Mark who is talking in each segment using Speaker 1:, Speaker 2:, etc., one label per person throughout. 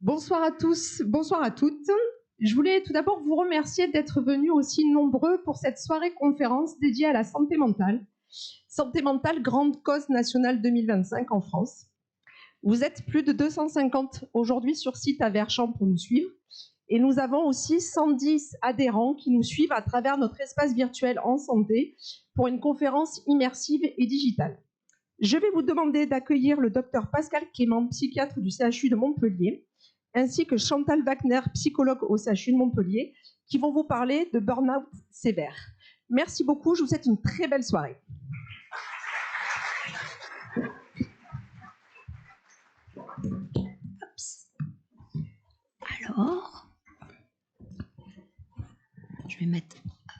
Speaker 1: Bonsoir à tous, bonsoir à toutes. Je voulais tout d'abord vous remercier d'être venus aussi nombreux pour cette soirée conférence dédiée à la santé mentale. Santé mentale, grande cause nationale 2025 en France. Vous êtes plus de 250 aujourd'hui sur site à Verchamp pour nous suivre. Et nous avons aussi 110 adhérents qui nous suivent à travers notre espace virtuel en santé pour une conférence immersive et digitale. Je vais vous demander d'accueillir le docteur Pascal Clément, psychiatre du CHU de Montpellier, ainsi que Chantal Wagner, psychologue au CHU de Montpellier, qui vont vous parler de burn-out sévère. Merci beaucoup, je vous souhaite une très belle soirée.
Speaker 2: Alors, je vais mettre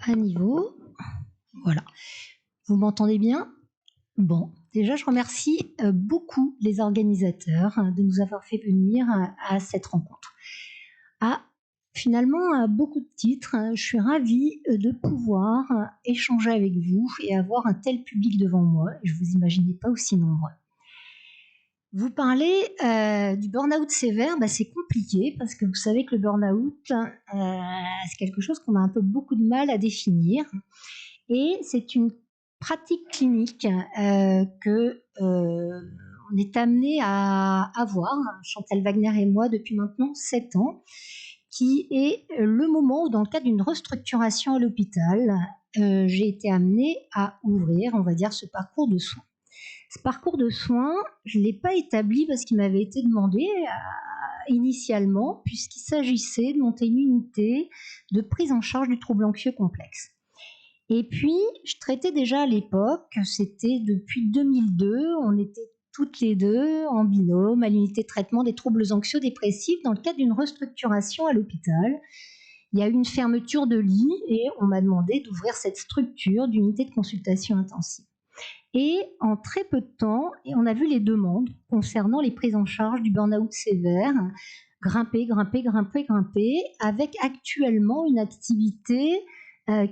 Speaker 2: à niveau. Voilà. Vous m'entendez bien? Bon, déjà, je remercie beaucoup les organisateurs de nous avoir fait venir à cette rencontre. Finalement, à beaucoup de titres, je suis ravie de pouvoir échanger avec vous et avoir un tel public devant moi. Je ne vous imaginais pas aussi nombreux. Vous parlez du burn-out sévère, c'est compliqué parce que vous savez que le burn-out, c'est quelque chose qu'on a un peu beaucoup de mal à définir. Et c'est une pratique clinique que on est amené à avoir, Chantal Wagner et moi, depuis maintenant 7 ans, qui est le moment où, dans le cadre d'une restructuration à l'hôpital, j'ai été amenée à ouvrir, on va dire, ce parcours de soins. Ce parcours de soins, je ne l'ai pas établi parce qu'il m'avait été demandé initialement, puisqu'il s'agissait de monter une unité de prise en charge du trouble anxieux complexe. Et puis, je traitais déjà à l'époque, c'était depuis 2002, on était toutes les deux en binôme à l'unité de traitement des troubles anxio-dépressifs dans le cadre d'une restructuration à l'hôpital. Il y a eu une fermeture de lit et on m'a demandé d'ouvrir cette structure d'unité de consultation intensive. Et en très peu de temps, on a vu les demandes concernant les prises en charge du burn-out sévère grimper, avec actuellement une activité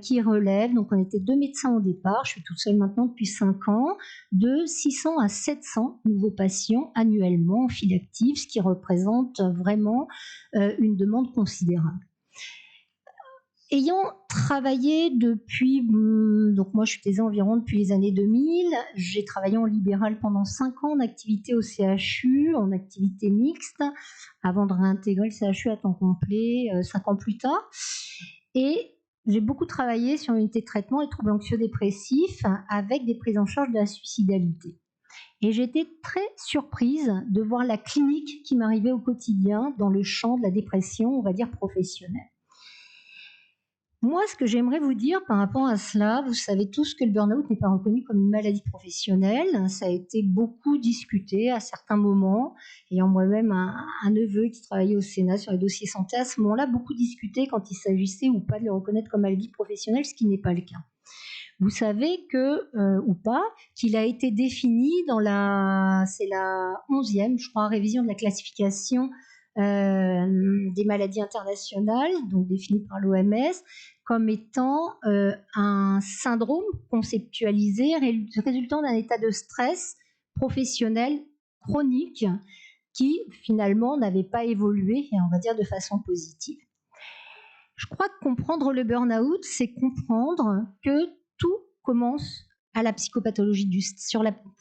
Speaker 2: qui relève, donc on était 2 médecins au départ, je suis toute seule maintenant depuis 5 ans, de 600 à 700 nouveaux patients annuellement en file active, ce qui représente vraiment une demande considérable. Ayant travaillé depuis, donc moi je suis thésée environ depuis les années 2000, j'ai travaillé en libéral pendant 5 ans en activité au CHU, en activité mixte, avant de réintégrer le CHU à temps complet 5 ans plus tard. Et j'ai beaucoup travaillé sur l'unité de traitement et troubles anxio-dépressifs avec des prises en charge de la suicidalité. Et j'étais très surprise de voir la clinique qui m'arrivait au quotidien dans le champ de la dépression, on va dire professionnelle. Moi, ce que j'aimerais vous dire par rapport à cela, vous savez tous que le burn-out n'est pas reconnu comme une maladie professionnelle. Ça a été beaucoup discuté à certains moments. Ayant moi-même un neveu qui travaillait au Sénat sur les dossiers santé, à ce moment-là, beaucoup discuté quand il s'agissait ou pas de le reconnaître comme maladie professionnelle, ce qui n'est pas le cas. Vous savez que, ou pas, qu'il a été défini dans c'est la 11e, je crois, révision de la classification des maladies internationales, donc définie par l'OMS, comme étant un syndrome conceptualisé résultant d'un état de stress professionnel chronique qui finalement n'avait pas évolué, on va dire de façon positive. Je crois que comprendre le burn-out, c'est comprendre que tout commence à la psychopathologie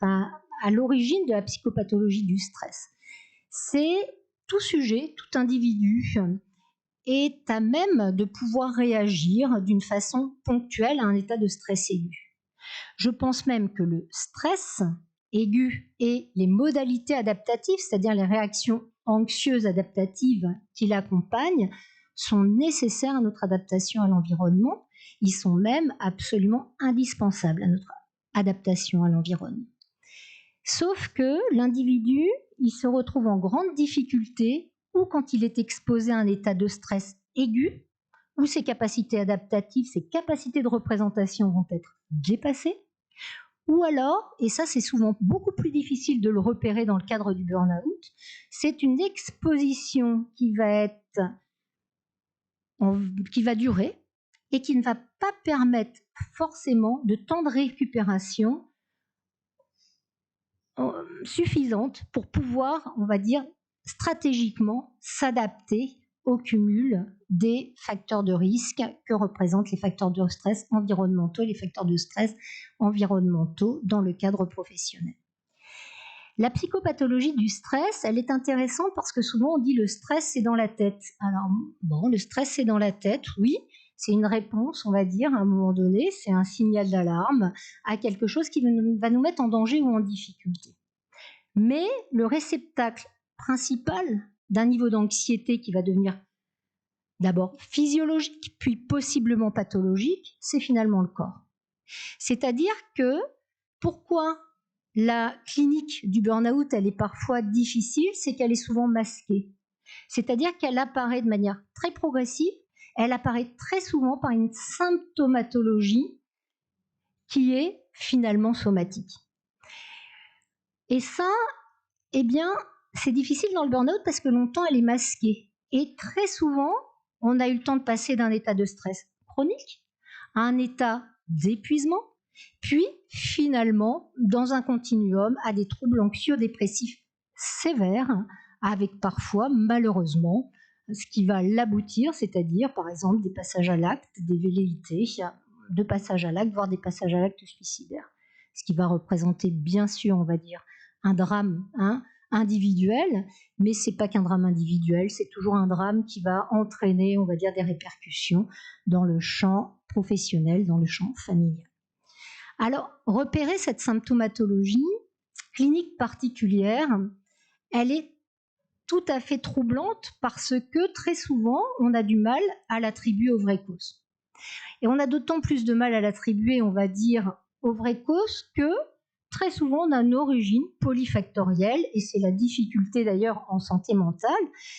Speaker 2: à l'origine de la psychopathologie du stress. C'est tout sujet, tout individu est à même de pouvoir réagir d'une façon ponctuelle à un état de stress aigu. Je pense même que le stress aigu et les modalités adaptatives, c'est-à-dire les réactions anxieuses adaptatives qui l'accompagnent, sont nécessaires à notre adaptation à l'environnement. Ils sont même absolument indispensables à notre adaptation à l'environnement. Sauf que l'individu, il se retrouve en grande difficulté ou quand il est exposé à un état de stress aigu, où ses capacités adaptatives, ses capacités de représentation vont être dépassées, ou alors, et ça c'est souvent beaucoup plus difficile de le repérer dans le cadre du burn-out, c'est une exposition qui va durer et qui ne va pas permettre forcément de temps de récupération suffisante pour pouvoir, on va dire, stratégiquement s'adapter au cumul des facteurs de risque que représentent les facteurs de stress environnementaux et les facteurs de stress environnementaux dans le cadre professionnel. La psychopathologie du stress, elle est intéressante parce que souvent on dit le stress c'est dans la tête. Alors bon, le stress c'est dans la tête, oui, c'est une réponse, on va dire, à un moment donné, c'est un signal d'alarme à quelque chose qui va nous mettre en danger ou en difficulté. Mais le réceptacle principal d'un niveau d'anxiété qui va devenir d'abord physiologique, puis possiblement pathologique, c'est finalement le corps. C'est-à-dire que pourquoi la clinique du burn-out, elle est parfois difficile, c'est qu'elle est souvent masquée. C'est-à-dire qu'elle apparaît de manière très progressive, elle apparaît très souvent par une symptomatologie qui est finalement somatique. Et ça, eh bien, c'est difficile dans le burn-out parce que longtemps, elle est masquée. Et très souvent, on a eu le temps de passer d'un état de stress chronique à un état d'épuisement, puis finalement, dans un continuum, à des troubles anxio-dépressifs sévères, avec parfois, malheureusement, ce qui va l'aboutir, c'est-à-dire, par exemple, des passages à l'acte, des velléités de passage à l'acte, voire des passages à l'acte suicidaires. Ce qui va représenter, bien sûr, on va dire, un drame individuel, mais ce n'est pas qu'un drame individuel, c'est toujours un drame qui va entraîner, on va dire, des répercussions dans le champ professionnel, dans le champ familial. Alors, repérer cette symptomatologie clinique particulière, elle est tout à fait troublante parce que très souvent, on a du mal à l'attribuer aux vraies causes. Et on a d'autant plus de mal à l'attribuer, on va dire, aux vraies causes que très souvent, on a une origine polyfactorielle, et c'est la difficulté d'ailleurs en santé mentale,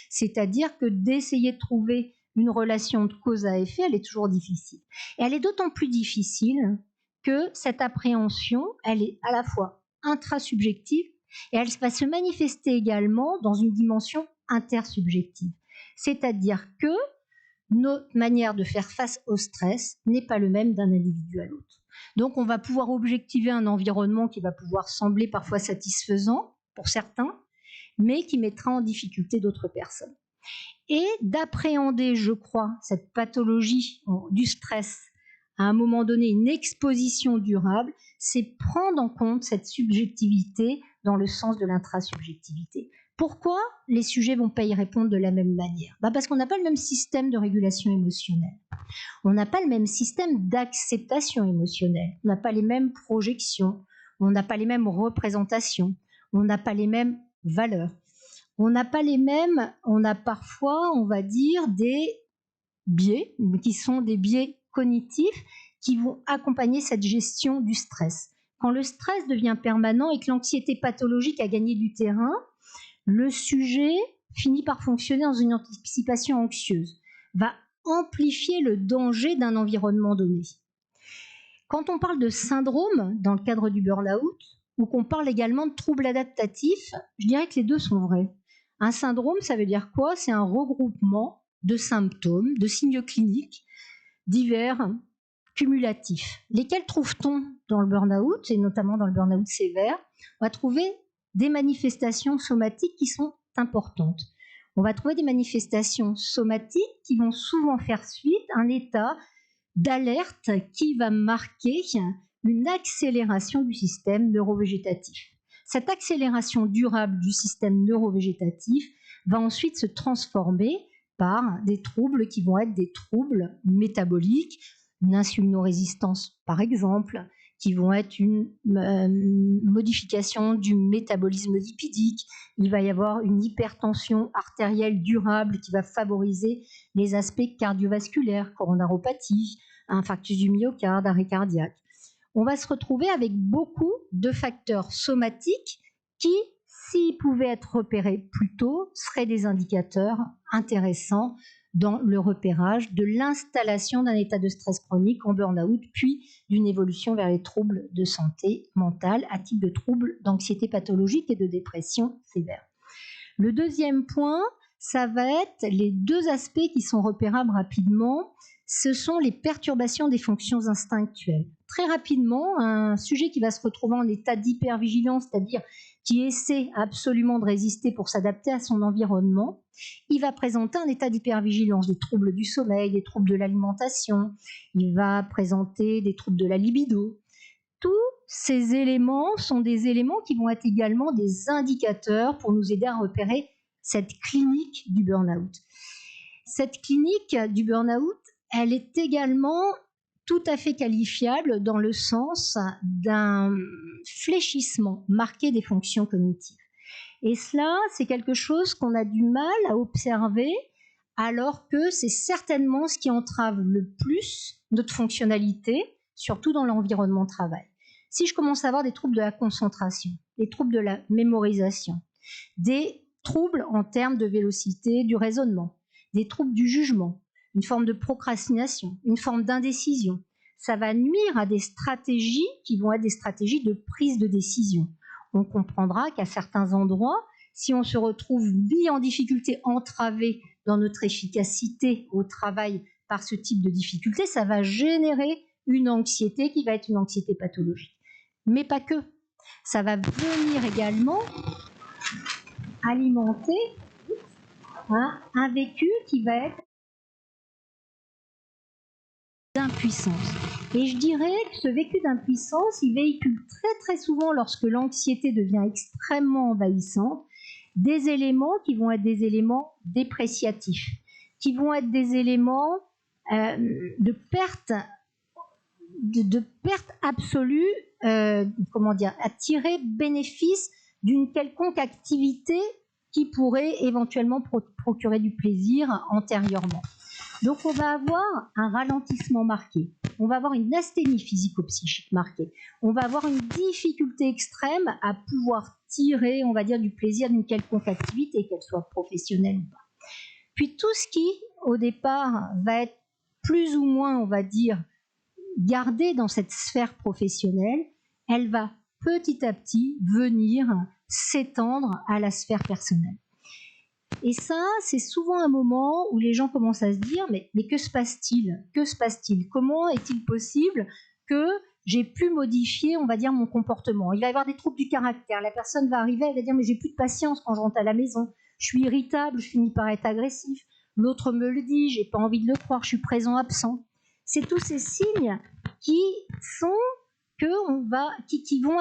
Speaker 2: c'est-à-dire que d'essayer de trouver une relation de cause à effet, elle est toujours difficile. Et elle est d'autant plus difficile que cette appréhension, elle est à la fois intrasubjective et elle va se manifester également dans une dimension intersubjective. C'est-à-dire que notre manière de faire face au stress n'est pas le même d'un individu à l'autre. Donc on va pouvoir objectiver un environnement qui va pouvoir sembler parfois satisfaisant pour certains, mais qui mettra en difficulté d'autres personnes. Et d'appréhender, je crois, cette pathologie du stress à un moment donné, une exposition durable, c'est prendre en compte cette subjectivité dans le sens de l'intrasubjectivité. Pourquoi les sujets ne vont pas y répondre de la même manière ? Parce qu'on n'a pas le même système de régulation émotionnelle. On n'a pas le même système d'acceptation émotionnelle. On n'a pas les mêmes projections. On n'a pas les mêmes représentations. On n'a pas les mêmes valeurs. On n'a pas les mêmes, on a parfois, on va dire, des biais, qui sont des biais cognitifs qui vont accompagner cette gestion du stress. Quand le stress devient permanent et que l'anxiété pathologique a gagné du terrain, le sujet finit par fonctionner dans une anticipation anxieuse, va amplifier le danger d'un environnement donné. Quand on parle de syndrome dans le cadre du burn-out, ou qu'on parle également de troubles adaptatifs, je dirais que les deux sont vrais. Un syndrome, ça veut dire quoi ? C'est un regroupement de symptômes, de signes cliniques divers, cumulatifs. Lesquels trouve-t-on dans le burn-out, et notamment dans le burn-out sévère ? On va trouver des manifestations somatiques qui sont importantes. On va trouver des manifestations somatiques qui vont souvent faire suite à un état d'alerte qui va marquer une accélération du système neurovégétatif. Cette accélération durable du système neurovégétatif va ensuite se transformer par des troubles qui vont être des troubles métaboliques, une insulinorésistance par exemple, qui vont être une modification du métabolisme lipidique. Il va y avoir une hypertension artérielle durable qui va favoriser les aspects cardiovasculaires, coronaropathie, infarctus du myocarde, arrêt cardiaque. On va se retrouver avec beaucoup de facteurs somatiques qui, s'ils pouvaient être repérés plus tôt, seraient des indicateurs intéressants dans le repérage de l'installation d'un état de stress chronique en burn-out, puis d'une évolution vers les troubles de santé mentale à type de troubles d'anxiété pathologique et de dépression sévère. Le deuxième point, ça va être les deux aspects qui sont repérables rapidement. Ce sont les perturbations des fonctions instinctuelles. Très rapidement, un sujet qui va se retrouver en état d'hypervigilance, c'est-à-dire qui essaie absolument de résister pour s'adapter à son environnement, il va présenter un état d'hypervigilance, des troubles du sommeil, des troubles de l'alimentation, il va présenter des troubles de la libido. Tous ces éléments sont des éléments qui vont être également des indicateurs pour nous aider à repérer cette clinique du burn-out. Cette clinique du burn-out, elle est également tout à fait qualifiable dans le sens d'un fléchissement marqué des fonctions cognitives. Et cela, c'est quelque chose qu'on a du mal à observer, alors que c'est certainement ce qui entrave le plus notre fonctionnalité, surtout dans l'environnement de travail. Si je commence à avoir des troubles de la concentration, des troubles de la mémorisation, des troubles en termes de vélocité du raisonnement, des troubles du jugement, une forme de procrastination, une forme d'indécision, ça va nuire à des stratégies qui vont être des stratégies de prise de décision. On comprendra qu'à certains endroits, si on se retrouve mis en difficulté, entravé dans notre efficacité au travail par ce type de difficulté, ça va générer une anxiété qui va être une anxiété pathologique. Mais pas que. Ça va venir également alimenter un vécu qui va être d'impuissance. Et je dirais que ce vécu d'impuissance, il véhicule très très souvent, lorsque l'anxiété devient extrêmement envahissante, des éléments qui vont être des éléments dépréciatifs, qui vont être des éléments de perte absolue, à tirer bénéfice d'une quelconque activité qui pourrait éventuellement procurer du plaisir antérieurement. Donc on va avoir un ralentissement marqué, on va avoir une asthénie physico-psychique marquée, on va avoir une difficulté extrême à pouvoir tirer, on va dire, du plaisir d'une quelconque activité, qu'elle soit professionnelle ou pas. Puis tout ce qui, au départ, va être plus ou moins, on va dire, gardé dans cette sphère professionnelle, elle va petit à petit venir s'étendre à la sphère personnelle. Et ça, c'est souvent un moment où les gens commencent à se dire mais que se passe-t-il ? Que se passe-t-il ? Comment est-il possible que j'ai pu modifier, on va dire, mon comportement ? Il va y avoir des troubles du caractère. La personne va arriver, elle va dire mais j'ai plus de patience quand je rentre à la maison. Je suis irritable, je finis par être agressif. L'autre me le dit, j'ai pas envie de le croire, je suis présent, absent. C'est tous ces signes qui vont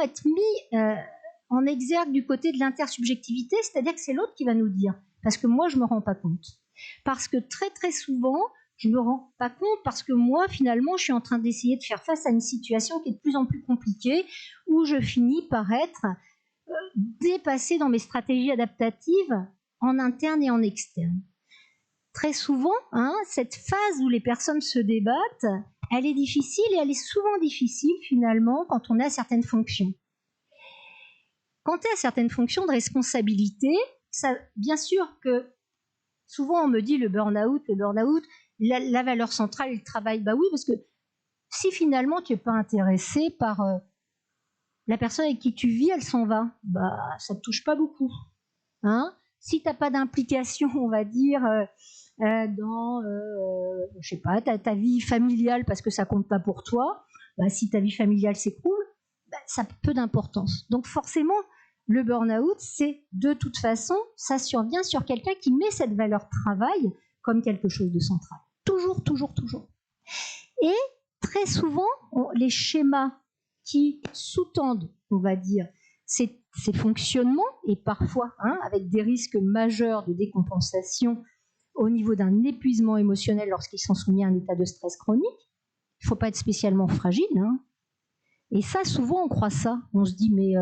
Speaker 2: être mis en exergue du côté de l'intersubjectivité, c'est-à-dire que c'est l'autre qui va nous dire. Parce que moi, je ne me rends pas compte. Parce que très, très souvent, je ne me rends pas compte parce que moi, finalement, je suis en train d'essayer de faire face à une situation qui est de plus en plus compliquée, où je finis par être dépassée dans mes stratégies adaptatives en interne et en externe. Très souvent, cette phase où les personnes se débattent, elle est difficile et elle est souvent difficile, finalement, quand on a certaines fonctions. Quand on a certaines fonctions de responsabilité, ça, bien sûr que souvent on me dit le burn-out, la valeur centrale et le travail. Bah oui, parce que si finalement tu n'es pas intéressé par la personne avec qui tu vis, elle s'en va, bah ça ne te touche pas beaucoup. Si tu n'as pas d'implication, on va dire, dans je sais pas, ta vie familiale parce que ça ne compte pas pour toi, bah, si ta vie familiale s'écroule, bah, ça a peu d'importance. Donc forcément, le burn-out, c'est de toute façon, ça survient sur quelqu'un qui met cette valeur travail comme quelque chose de central. Toujours, toujours, toujours. Et très souvent, les schémas qui sous-tendent, on va dire, ces fonctionnements, et parfois avec des risques majeurs de décompensation au niveau d'un épuisement émotionnel lorsqu'ils sont soumis à un état de stress chronique, il ne faut pas être spécialement fragile. Et ça, souvent, on croit ça. On se dit, mais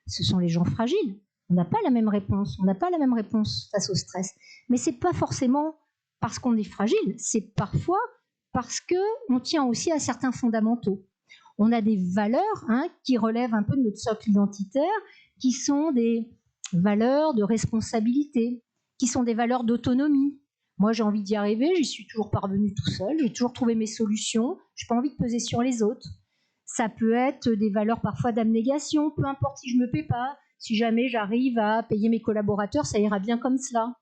Speaker 2: ce sont les gens fragiles. On n'a pas la même réponse. On n'a pas la même réponse face au stress. Mais ce n'est pas forcément parce qu'on est fragile. C'est parfois parce qu'on tient aussi à certains fondamentaux. On a des valeurs qui relèvent un peu de notre socle identitaire, qui sont des valeurs de responsabilité, qui sont des valeurs d'autonomie. Moi, j'ai envie d'y arriver, j'y suis toujours parvenue tout seul, j'ai toujours trouvé mes solutions, je n'ai pas envie de peser sur les autres. Ça peut être des valeurs parfois d'abnégation, peu importe si je ne me paie pas, si jamais j'arrive à payer mes collaborateurs, ça ira bien comme cela.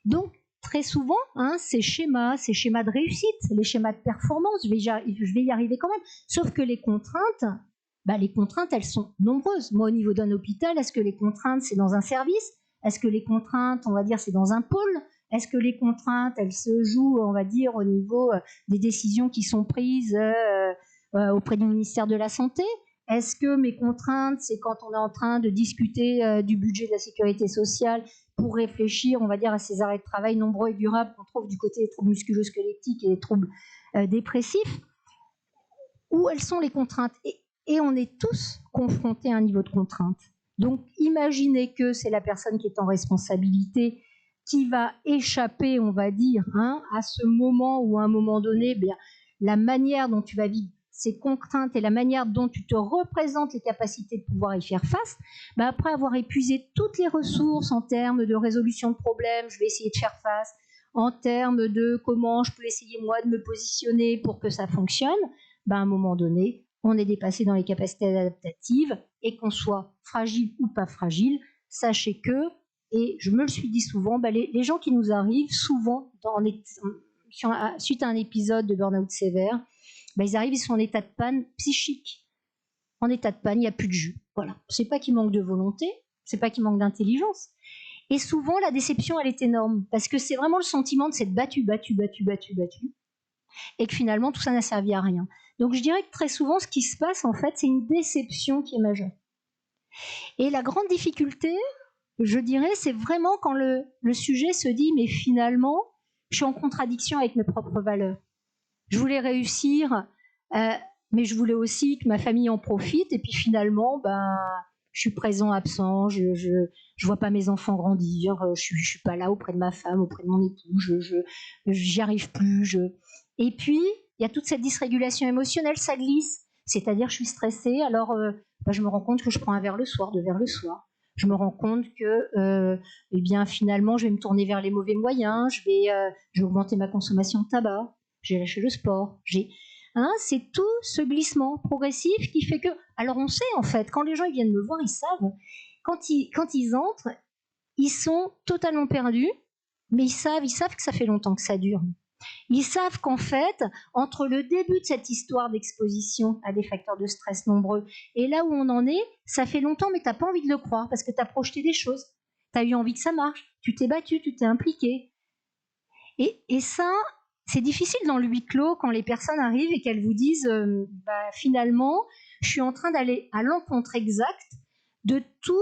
Speaker 2: Donc, très souvent, ces schémas de réussite, les schémas de performance, je vais y arriver quand même, sauf que les contraintes les contraintes, elles sont nombreuses. Moi, au niveau d'un hôpital, est-ce que les contraintes, c'est dans un service? Est-ce que les contraintes, on va dire, c'est dans un pôle? Est-ce que les contraintes, elles se jouent, on va dire, au niveau des décisions qui sont prises auprès du ministère de la Santé? Est-ce que mes contraintes, c'est quand on est en train de discuter du budget de la sécurité sociale pour réfléchir, on va dire, à ces arrêts de travail nombreux et durables qu'on trouve du côté des troubles musculo-squelettiques et des troubles dépressifs? Où elles sont les contraintes? Et on est tous confrontés à un niveau de contrainte. Donc, imaginez que c'est la personne qui est en responsabilité qui va échapper, on va dire, à ce moment où, à un moment donné, la manière dont tu vas vivre ces contraintes et la manière dont tu te représentes les capacités de pouvoir y faire face, après avoir épuisé toutes les ressources en termes de résolution de problèmes, je vais essayer de faire face, en termes de comment je peux essayer moi de me positionner pour que ça fonctionne, à un moment donné, on est dépassé dans les capacités adaptatives et qu'on soit fragile ou pas fragile, sachez que, et je me le suis dit souvent, les gens qui nous arrivent souvent suite à un épisode de burn-out sévère, ils arrivent, ils sont en état de panne psychique. En état de panne, il n'y a plus de jus. Voilà. C'est pas qu'il manque de volonté, c'est pas qu'il manque d'intelligence. Et souvent, la déception, elle est énorme, parce que c'est vraiment le sentiment de s'être battu, et que finalement, tout ça n'a servi à rien. Donc, je dirais que très souvent, ce qui se passe, en fait, c'est une déception qui est majeure. Et la grande difficulté, je dirais, c'est vraiment quand le sujet se dit, mais finalement, je suis en contradiction avec mes propres valeurs. Je voulais réussir, mais je voulais aussi que ma famille en profite. Et puis finalement, je suis présent, absent. Je vois pas mes enfants grandir. Je suis pas là auprès de ma femme, auprès de mon époux. J'y arrive plus. Et puis il y a toute cette dysrégulation émotionnelle, ça glisse. C'est-à-dire, je suis stressée. Alors, je me rends compte que je prends un verre le soir, 2 verres le soir. Je me rends compte que, finalement, je vais me tourner vers les mauvais moyens. Je vais augmenter ma consommation de tabac. J'ai lâché le sport, c'est tout ce glissement progressif qui fait que, alors on sait en fait, quand les gens ils viennent me voir, ils savent, quand ils entrent, ils sont totalement perdus, mais ils savent que ça fait longtemps que ça dure. Ils savent qu'en fait, entre le début de cette histoire d'exposition à des facteurs de stress nombreux et là où on en est, ça fait longtemps, mais tu n'as pas envie de le croire parce que tu as projeté des choses, tu as eu envie que ça marche, tu t'es battu, tu t'es impliqué. Et ça, c'est difficile dans le huis clos quand les personnes arrivent et qu'elles vous disent finalement, je suis en train d'aller à l'encontre exacte de toutes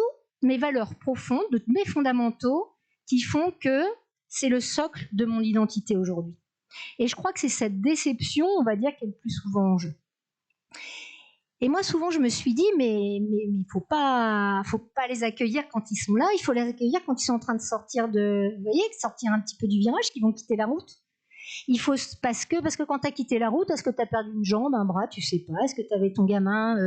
Speaker 2: mes valeurs profondes, de mes fondamentaux qui font que c'est le socle de mon identité aujourd'hui. Et je crois que c'est cette déception, on va dire, qui est le plus souvent en jeu. Et moi, souvent, je me suis dit, mais faut pas les accueillir quand ils sont là, il faut les accueillir quand ils sont en train de sortir sortir un petit peu du virage, qu'ils vont quitter la route. Il faut, parce que quand tu as quitté la route, est-ce que tu as perdu une jambe, un bras, tu sais pas, est-ce que tu avais ton gamin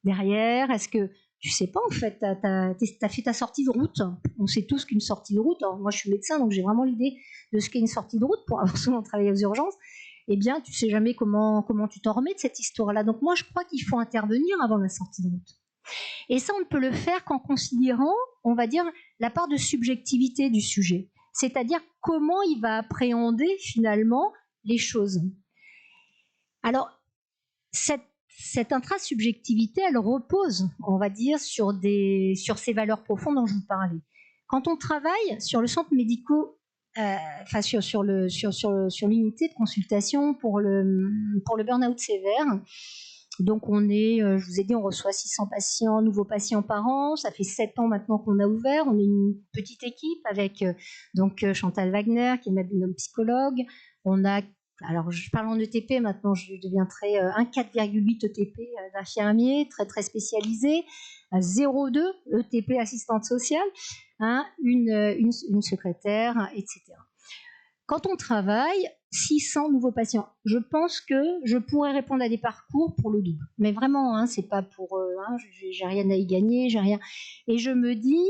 Speaker 2: derrière, est-ce que tu sais pas en fait, tu as fait ta sortie de route. On sait tous qu'une sortie de route, alors moi je suis médecin donc j'ai vraiment l'idée de ce qu'est une sortie de route pour avoir souvent travaillé aux urgences, tu sais jamais comment tu t'en remets de cette histoire-là. Donc moi je crois qu'il faut intervenir avant la sortie de route. Et ça on ne peut le faire qu'en considérant, on va dire, la part de subjectivité du sujet. C'est-à-dire comment il va appréhender finalement les choses. Alors, cette intrasubjectivité, elle repose, on va dire, sur ces valeurs profondes dont je vous parlais. Quand on travaille sur le centre médico, sur l'unité de consultation pour le burn-out sévère, donc on est, je vous ai dit, on reçoit 600 nouveaux patients par an. Ça fait 7 ans maintenant qu'on a ouvert. On est une petite équipe avec Chantal Wagner, qui est ma binôme psychologue. On a, alors je parle en ETP maintenant, je deviendrai un 4,8 ETP d'infirmiers, très très spécialisé, 0,2 ETP assistante sociale, une secrétaire, etc. Quand on travaille 600 nouveaux patients, je pense que je pourrais répondre à des parcours pour le double. Mais vraiment, c'est pas pour... j'ai rien à y gagner, j'ai rien... Et je me dis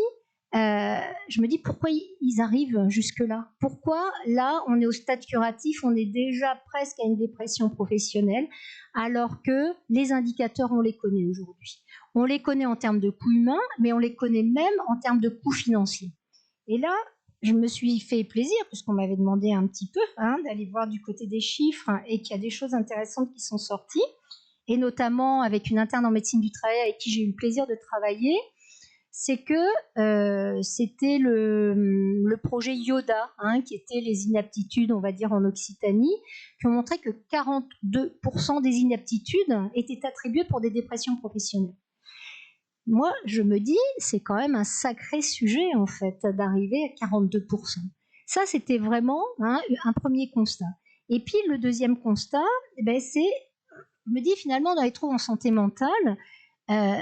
Speaker 2: pourquoi ils arrivent jusque-là. Pourquoi, là, on est au stade curatif, on est déjà presque à une dépression professionnelle, alors que les indicateurs, on les connaît aujourd'hui. On les connaît en termes de coûts humains, mais on les connaît même en termes de coûts financiers. Et là, je me suis fait plaisir, puisqu'on m'avait demandé un petit peu d'aller voir du côté des chiffres et qu'il y a des choses intéressantes qui sont sorties. et notamment avec une interne en médecine du travail avec qui j'ai eu le plaisir de travailler, c'est que c'était le projet Yoda, qui était les inaptitudes, on va dire, en Occitanie, qui ont montré que 42% des inaptitudes étaient attribuées pour des dépressions professionnelles. Moi, je me dis, c'est quand même un sacré sujet, en fait, d'arriver à 42%. Ça, c'était vraiment un premier constat. Et puis, le deuxième constat, c'est, je me dis, finalement, dans les troubles en santé mentale, on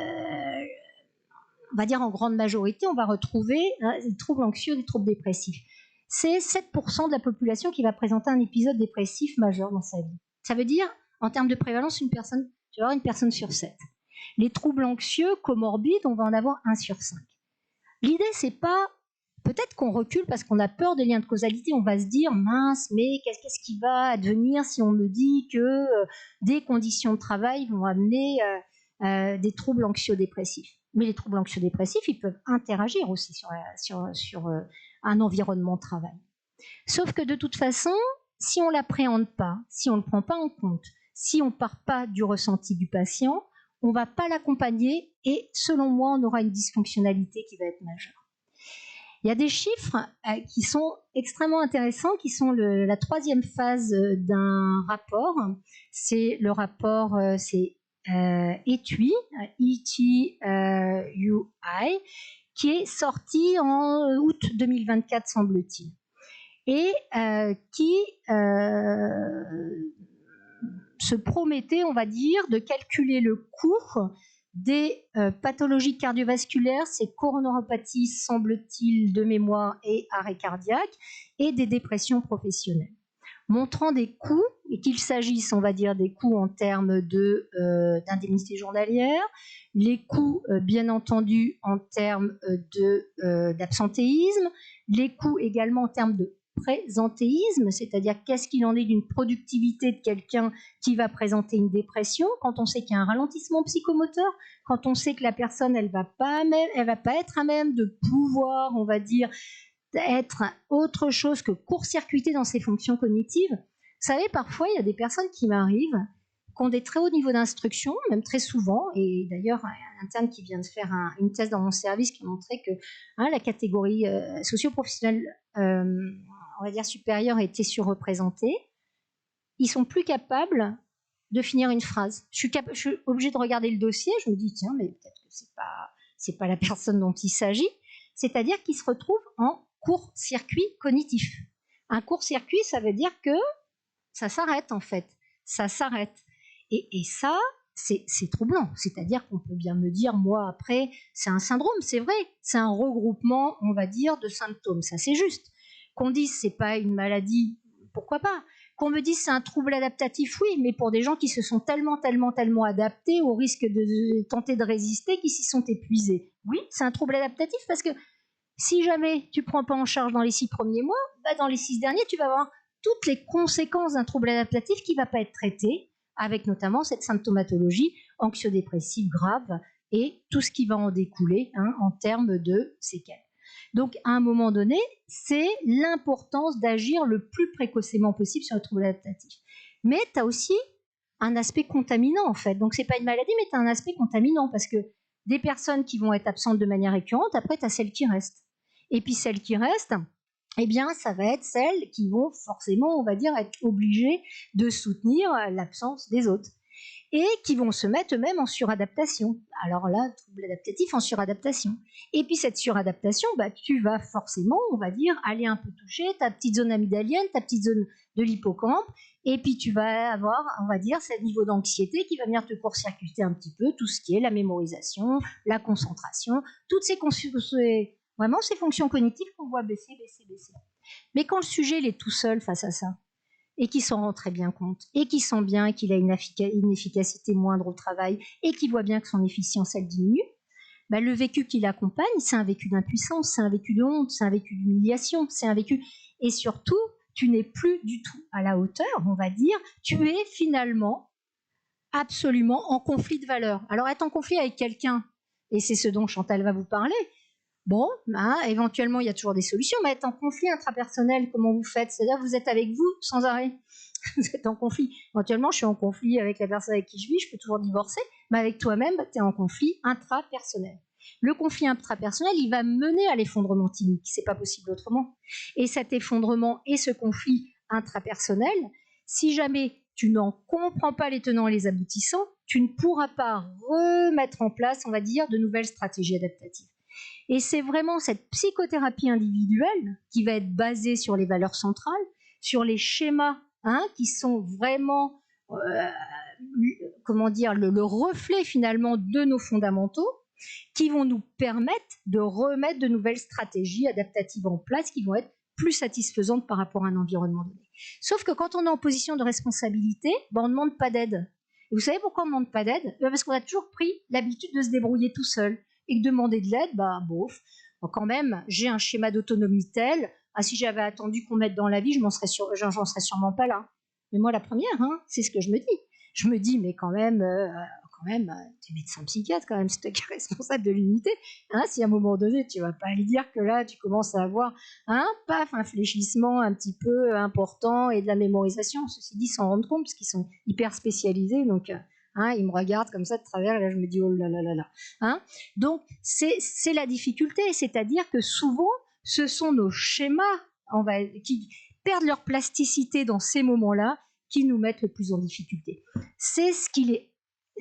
Speaker 2: va dire en grande majorité, on va retrouver des troubles anxieux, des troubles dépressifs. C'est 7% de la population qui va présenter un épisode dépressif majeur dans sa vie. Ça veut dire, en termes de prévalence, tu vas avoir une personne sur 7. Les troubles anxieux, comorbides, on va en avoir 1 sur 5. L'idée, c'est pas... Peut-être qu'on recule parce qu'on a peur des liens de causalité. On va se dire, mince, mais qu'est-ce qui va advenir si on me dit que des conditions de travail vont amener des troubles anxio-dépressifs. Mais les troubles anxio-dépressifs, ils peuvent interagir aussi sur un environnement de travail. Sauf que de toute façon, si on ne l'appréhende pas, si on ne le prend pas en compte, si on ne part pas du ressenti du patient, on ne va pas l'accompagner et selon moi, on aura une dysfonctionnalité qui va être majeure. Il y a des chiffres qui sont extrêmement intéressants, qui sont la troisième phase d'un rapport. C'est le rapport, c'est ETUI, E-T-U-I, qui est sorti en août 2024, semble-t-il, et qui se promettait, on va dire, de calculer le coût des pathologies cardiovasculaires, c'est coronariopathie, semble-t-il, de mémoire et arrêt cardiaque, et des dépressions professionnelles, montrant des coûts, et qu'il s'agisse, on va dire, des coûts en termes d'indemnité journalière, les coûts, bien entendu, en termes d'absentéisme, les coûts également en termes de présentéisme, c'est-à-dire qu'est-ce qu'il en est d'une productivité de quelqu'un qui va présenter une dépression, quand on sait qu'il y a un ralentissement psychomoteur, quand on sait que la personne, elle va pas être à même de pouvoir, on va dire, être autre chose que court-circuité dans ses fonctions cognitives. Vous savez, parfois, il y a des personnes qui m'arrivent, qui ont des très hauts niveaux d'instruction, même très souvent, et d'ailleurs, un interne qui vient de faire une thèse dans mon service qui a montré que la catégorie socio-professionnelle, on va dire supérieure, était surreprésentée. Ils sont plus capables de finir une phrase. Je suis obligée de regarder le dossier, je me dis, tiens, mais peut-être que c'est pas la personne dont il s'agit, c'est-à-dire qu'ils se retrouvent en court-circuit cognitif. Un court-circuit, ça veut dire que ça s'arrête, en fait. Ça s'arrête. Et ça, c'est troublant. C'est-à-dire qu'on peut bien me dire, moi, après, c'est un syndrome, c'est vrai. C'est un regroupement, on va dire, de symptômes. Ça, c'est juste. Qu'on dise c'est pas une maladie, pourquoi pas. Qu'on me dise c'est un trouble adaptatif, oui, mais pour des gens qui se sont tellement adaptés au risque de tenter de résister, qui s'y sont épuisés. Oui, c'est un trouble adaptatif parce que si jamais tu ne prends pas en charge dans les 6 premiers mois, dans les 6 derniers, tu vas avoir toutes les conséquences d'un trouble adaptatif qui ne va pas être traité, avec notamment cette symptomatologie anxio-dépressive grave et tout ce qui va en découler en termes de séquelles. Donc, à un moment donné, c'est l'importance d'agir le plus précocement possible sur le trouble adaptatif. Mais tu as aussi un aspect contaminant, en fait. Donc, ce n'est pas une maladie, mais tu as un aspect contaminant, parce que des personnes qui vont être absentes de manière récurrente, après, tu as celles qui restent. Et puis, celles qui restent, eh bien, ça va être celles qui vont forcément, on va dire, être obligées de soutenir l'absence des autres. Et qui vont se mettre eux-mêmes en suradaptation. Alors là, trouble adaptatif en suradaptation. Et puis cette suradaptation, tu vas forcément, on va dire, aller un peu toucher ta petite zone amygdalienne, ta petite zone de l'hippocampe, et puis tu vas avoir, on va dire, ce niveau d'anxiété qui va venir te court-circuiter un petit peu tout ce qui est la mémorisation, la concentration, toutes ces fonctions cognitives qu'on voit baisser. Mais quand le sujet il est tout seul face à ça, et qui s'en rend très bien compte, et qui sent bien qu'il a une efficacité moindre au travail, et qui voit bien que son efficience, elle diminue, le vécu qui l'accompagne, c'est un vécu d'impuissance, c'est un vécu de honte, c'est un vécu d'humiliation, c'est un vécu... Et surtout, tu n'es plus du tout à la hauteur, on va dire, tu es finalement absolument en conflit de valeurs. Alors être en conflit avec quelqu'un, et c'est ce dont Chantal va vous parler, bon, éventuellement, il y a toujours des solutions, mais être en conflit intrapersonnel, comment vous faites? C'est-à-dire vous êtes avec vous sans arrêt. vous êtes en conflit. Éventuellement, je suis en conflit avec la personne avec qui je vis, je peux toujours divorcer, mais avec toi-même, tu es en conflit intrapersonnel. Le conflit intrapersonnel, il va mener à l'effondrement timique, c'est pas possible autrement. Et cet effondrement et ce conflit intrapersonnel, si jamais tu n'en comprends pas les tenants et les aboutissants, tu ne pourras pas remettre en place, on va dire, de nouvelles stratégies adaptatives. Et c'est vraiment cette psychothérapie individuelle qui va être basée sur les valeurs centrales, sur les schémas qui sont vraiment comment dire, le reflet finalement de nos fondamentaux, qui vont nous permettre de remettre de nouvelles stratégies adaptatives en place qui vont être plus satisfaisantes par rapport à un environnement donné. Sauf que quand on est en position de responsabilité, on ne demande pas d'aide. Et vous savez pourquoi on ne demande pas d'aide? Parce qu'on a toujours pris l'habitude de se débrouiller tout seul. Et que demander de l'aide, bof. Bon, quand même, j'ai un schéma d'autonomie tel, si j'avais attendu qu'on m'aide dans la vie, j'en serais sûrement pas là. Mais moi, la première, c'est ce que je me dis. Je me dis, mais quand même, tu es médecin psychiatre, quand même, c'est toi qui es responsable de l'unité. Si à un moment donné, tu ne vas pas aller dire que là, tu commences à avoir un fléchissement un petit peu important et de la mémorisation, ceci dit, sans rendre compte, parce qu'ils sont hyper spécialisés, donc ils me regardent comme ça de travers, et là, je me dis, oh là là là là. Donc, c'est la difficulté, c'est-à-dire que souvent, ce sont nos schémas qui perdent leur plasticité dans ces moments-là, qui nous mettent le plus en difficulté. C'est ce qu'il est,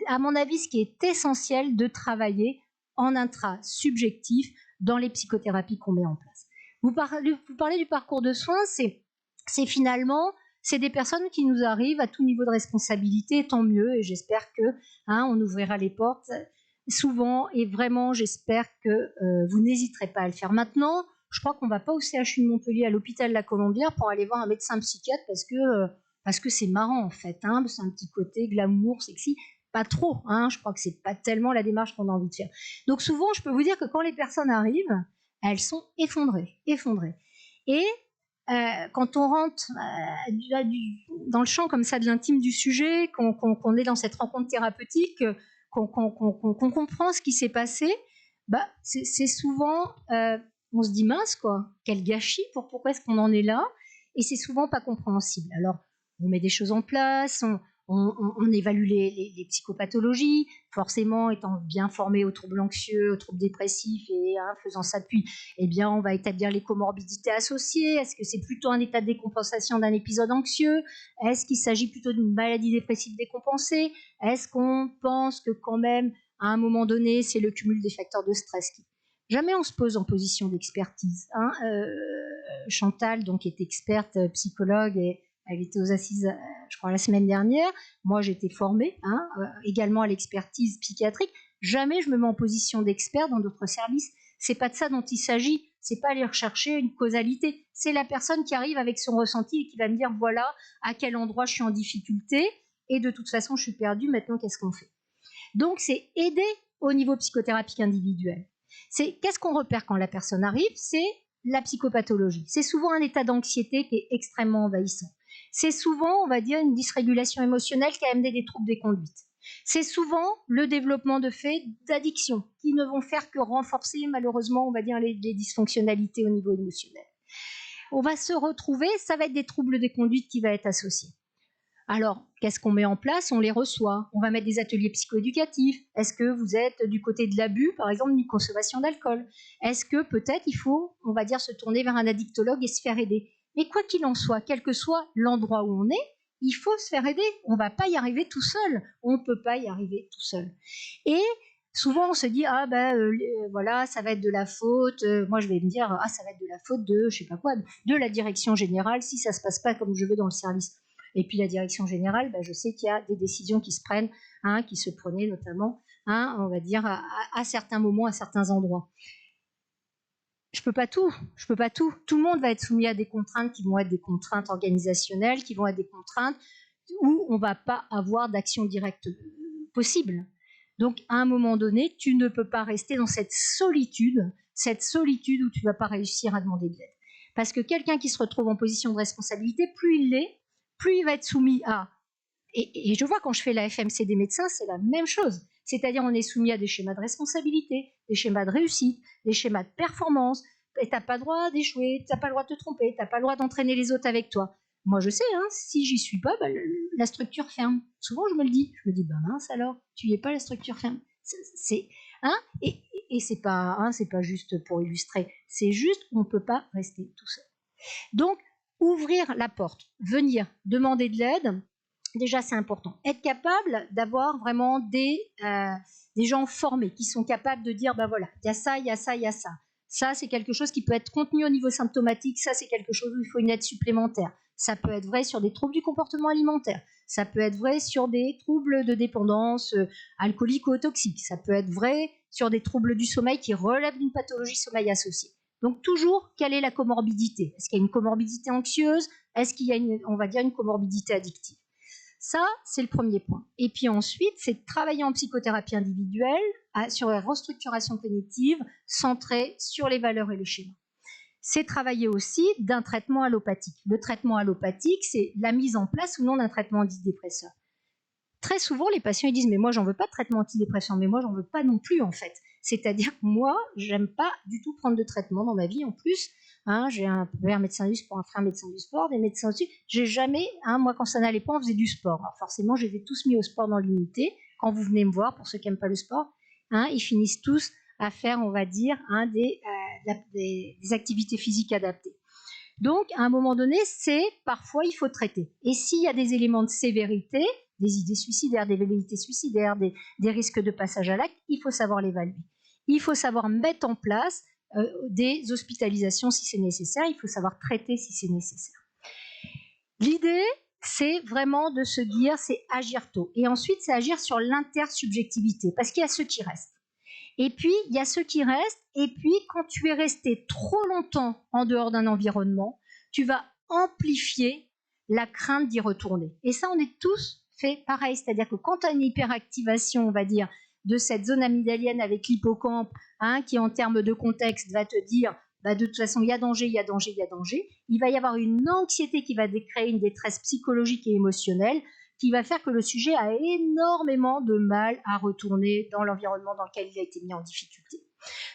Speaker 2: à mon avis, ce qui est essentiel de travailler en intra-subjectif dans les psychothérapies qu'on met en place. Vous parlez du parcours de soins, c'est finalement, c'est des personnes qui nous arrivent à tout niveau de responsabilité, tant mieux, et j'espère que on ouvrira les portes souvent, et vraiment, j'espère que vous n'hésiterez pas à le faire. Maintenant, je crois qu'on ne va pas au CHU de Montpellier, à l'hôpital de la Colombière, pour aller voir un médecin psychiatre, parce que c'est marrant en fait, c'est un petit côté glamour, sexy, pas trop, je crois que c'est pas tellement la démarche qu'on a envie de faire. Donc souvent, je peux vous dire que quand les personnes arrivent, elles sont effondrées. Et quand on rentre dans le champ comme ça de l'intime du sujet, qu'on est dans cette rencontre thérapeutique, qu'on comprend ce qui s'est passé, c'est souvent, on se dit mince quoi, quel gâchis, pourquoi est-ce qu'on en est là? Et c'est souvent pas compréhensible. Alors, on met des choses en place, on évalue les psychopathologies, forcément étant bien formé aux troubles anxieux, aux troubles dépressifs, et faisant ça depuis, on va établir les comorbidités associées. Est-ce que c'est plutôt un état de décompensation d'un épisode anxieux? Est-ce qu'il s'agit plutôt d'une maladie dépressive décompensée? Est-ce qu'on pense que quand même, à un moment donné, c'est le cumul des facteurs de stress qui... Jamais on se pose en position d'expertise. Chantal, donc, est experte psychologue, et elle était aux assises, je crois, la semaine dernière. Moi, j'étais formée également à l'expertise psychiatrique. Jamais je me mets en position d'expert dans d'autres services. C'est pas de ça dont il s'agit. C'est pas aller rechercher une causalité. C'est la personne qui arrive avec son ressenti et qui va me dire voilà à quel endroit je suis en difficulté, et de toute façon je suis perdue. Maintenant, qu'est-ce qu'on fait? Donc, c'est aider au niveau psychothérapique individuel. C'est qu'est-ce qu'on repère quand la personne arrive? C'est la psychopathologie. C'est souvent un état d'anxiété qui est extrêmement envahissant. C'est souvent, on va dire, une dysrégulation émotionnelle qui a amené des troubles des conduites. C'est souvent le développement de faits d'addiction qui ne vont faire que renforcer, malheureusement, on va dire, les dysfonctionnalités au niveau émotionnel. On va se retrouver, ça va être des troubles des conduites qui vont être associés. Alors, qu'est-ce qu'on met en place? On les reçoit. On va mettre des ateliers psychoéducatifs. Est-ce que vous êtes du côté de l'abus, par exemple, d'une consommation d'alcool? Est-ce que peut-être il faut, on va dire, se tourner vers un addictologue et se faire aider? Mais quoi qu'il en soit, quel que soit l'endroit où on est, il faut se faire aider. On ne va pas y arriver tout seul. On ne peut pas y arriver tout seul. Et souvent, on se dit, voilà, ça va être de la faute. Moi, je vais me dire, ça va être de la faute de, je sais pas quoi, de la direction générale si ça se passe pas comme je veux dans le service. Et puis la direction générale, je sais qu'il y a des décisions qui se prennent, qui se prenaient notamment, on va dire, à certains moments, à certains endroits. Je peux pas tout. Tout le monde va être soumis à des contraintes qui vont être des contraintes organisationnelles, qui vont être des contraintes où on va pas avoir d'action directe possible. Donc, à un moment donné, tu ne peux pas rester dans cette solitude où tu vas pas réussir à demander de l'aide. Parce que quelqu'un qui se retrouve en position de responsabilité, plus il l'est, plus il va être soumis à... Et je vois quand je fais la FMC des médecins, c'est la même chose. C'est-à-dire on est soumis à des schémas de responsabilité, des schémas de réussite, des schémas de performance. Et tu n'as pas le droit d'échouer, tu n'as pas le droit de te tromper, tu n'as pas le droit d'entraîner les autres avec toi. moi je sais, hein, si j'y suis pas, la structure ferme. Souvent je me le dis, mince alors, tu y es pas, la structure ferme. Hein, et c'est pas juste pour illustrer, c'est juste qu'on peut pas rester tout seul. Donc ouvrir la porte, venir demander de l'aide, déjà c'est important. Être capable d'avoir vraiment des gens formés qui sont capables de dire voilà, il y a ça, il y a ça, il y a ça. Ça, c'est quelque chose qui peut être contenu au niveau symptomatique. Ça, c'est quelque chose où il faut une aide supplémentaire. Ça peut être vrai sur des troubles du comportement alimentaire. Ça peut être vrai sur des troubles de dépendance alcoolique ou toxique. Ça peut être vrai sur des troubles du sommeil qui relèvent d'une pathologie sommeil associée. Donc toujours, quelle est la comorbidité? Est-ce qu'il y a une comorbidité anxieuse? Est-ce qu'il y a une comorbidité addictive? Ça, c'est le premier point. Et puis ensuite, c'est de travailler en psychothérapie individuelle sur la restructuration cognitive centrée sur les valeurs et les schémas. C'est travailler aussi d'un traitement allopathique. Le traitement allopathique, c'est la mise en place ou non d'un traitement antidépresseur. Très souvent, les patients ils disent « mais moi, j'en veux pas de traitement antidépresseur, mais moi, j'en veux pas non plus en fait ». C'est-à-dire que moi, j'aime pas du tout prendre de traitement dans ma vie en plus. Hein, j'ai un père médecin du sport, un frère médecin du sport, des médecins aussi. J'ai jamais, moi quand ça n'allait pas, on faisait du sport. Alors forcément, je les ai tous mis au sport dans l'unité. Quand vous venez me voir, pour ceux qui n'aiment pas le sport, ils finissent tous à faire, on va dire, des activités physiques adaptées. Donc, à un moment donné, parfois, il faut traiter. Et s'il y a des éléments de sévérité, des idées suicidaires, des velléités suicidaires, des risques de passage à l'acte, il faut savoir l'évaluer. Il faut savoir mettre en place des hospitalisations si c'est nécessaire. Il faut savoir traiter si c'est nécessaire. L'idée, c'est vraiment de se dire, c'est agir tôt. Et ensuite, c'est agir sur l'intersubjectivité, parce qu'il y a ceux qui restent. Et puis, il y a ceux qui restent, et puis, quand tu es resté trop longtemps en dehors d'un environnement, tu vas amplifier la crainte d'y retourner. Et ça, on est tous fait pareil. C'est-à-dire que quand tu as une hyperactivation, on va dire, de cette zone amygdalienne avec l'hippocampe, qui en termes de contexte va te dire de toute façon il y a danger, il y a danger, il y a danger, il va y avoir une anxiété qui va créer une détresse psychologique et émotionnelle qui va faire que le sujet a énormément de mal à retourner dans l'environnement dans lequel il a été mis en difficulté.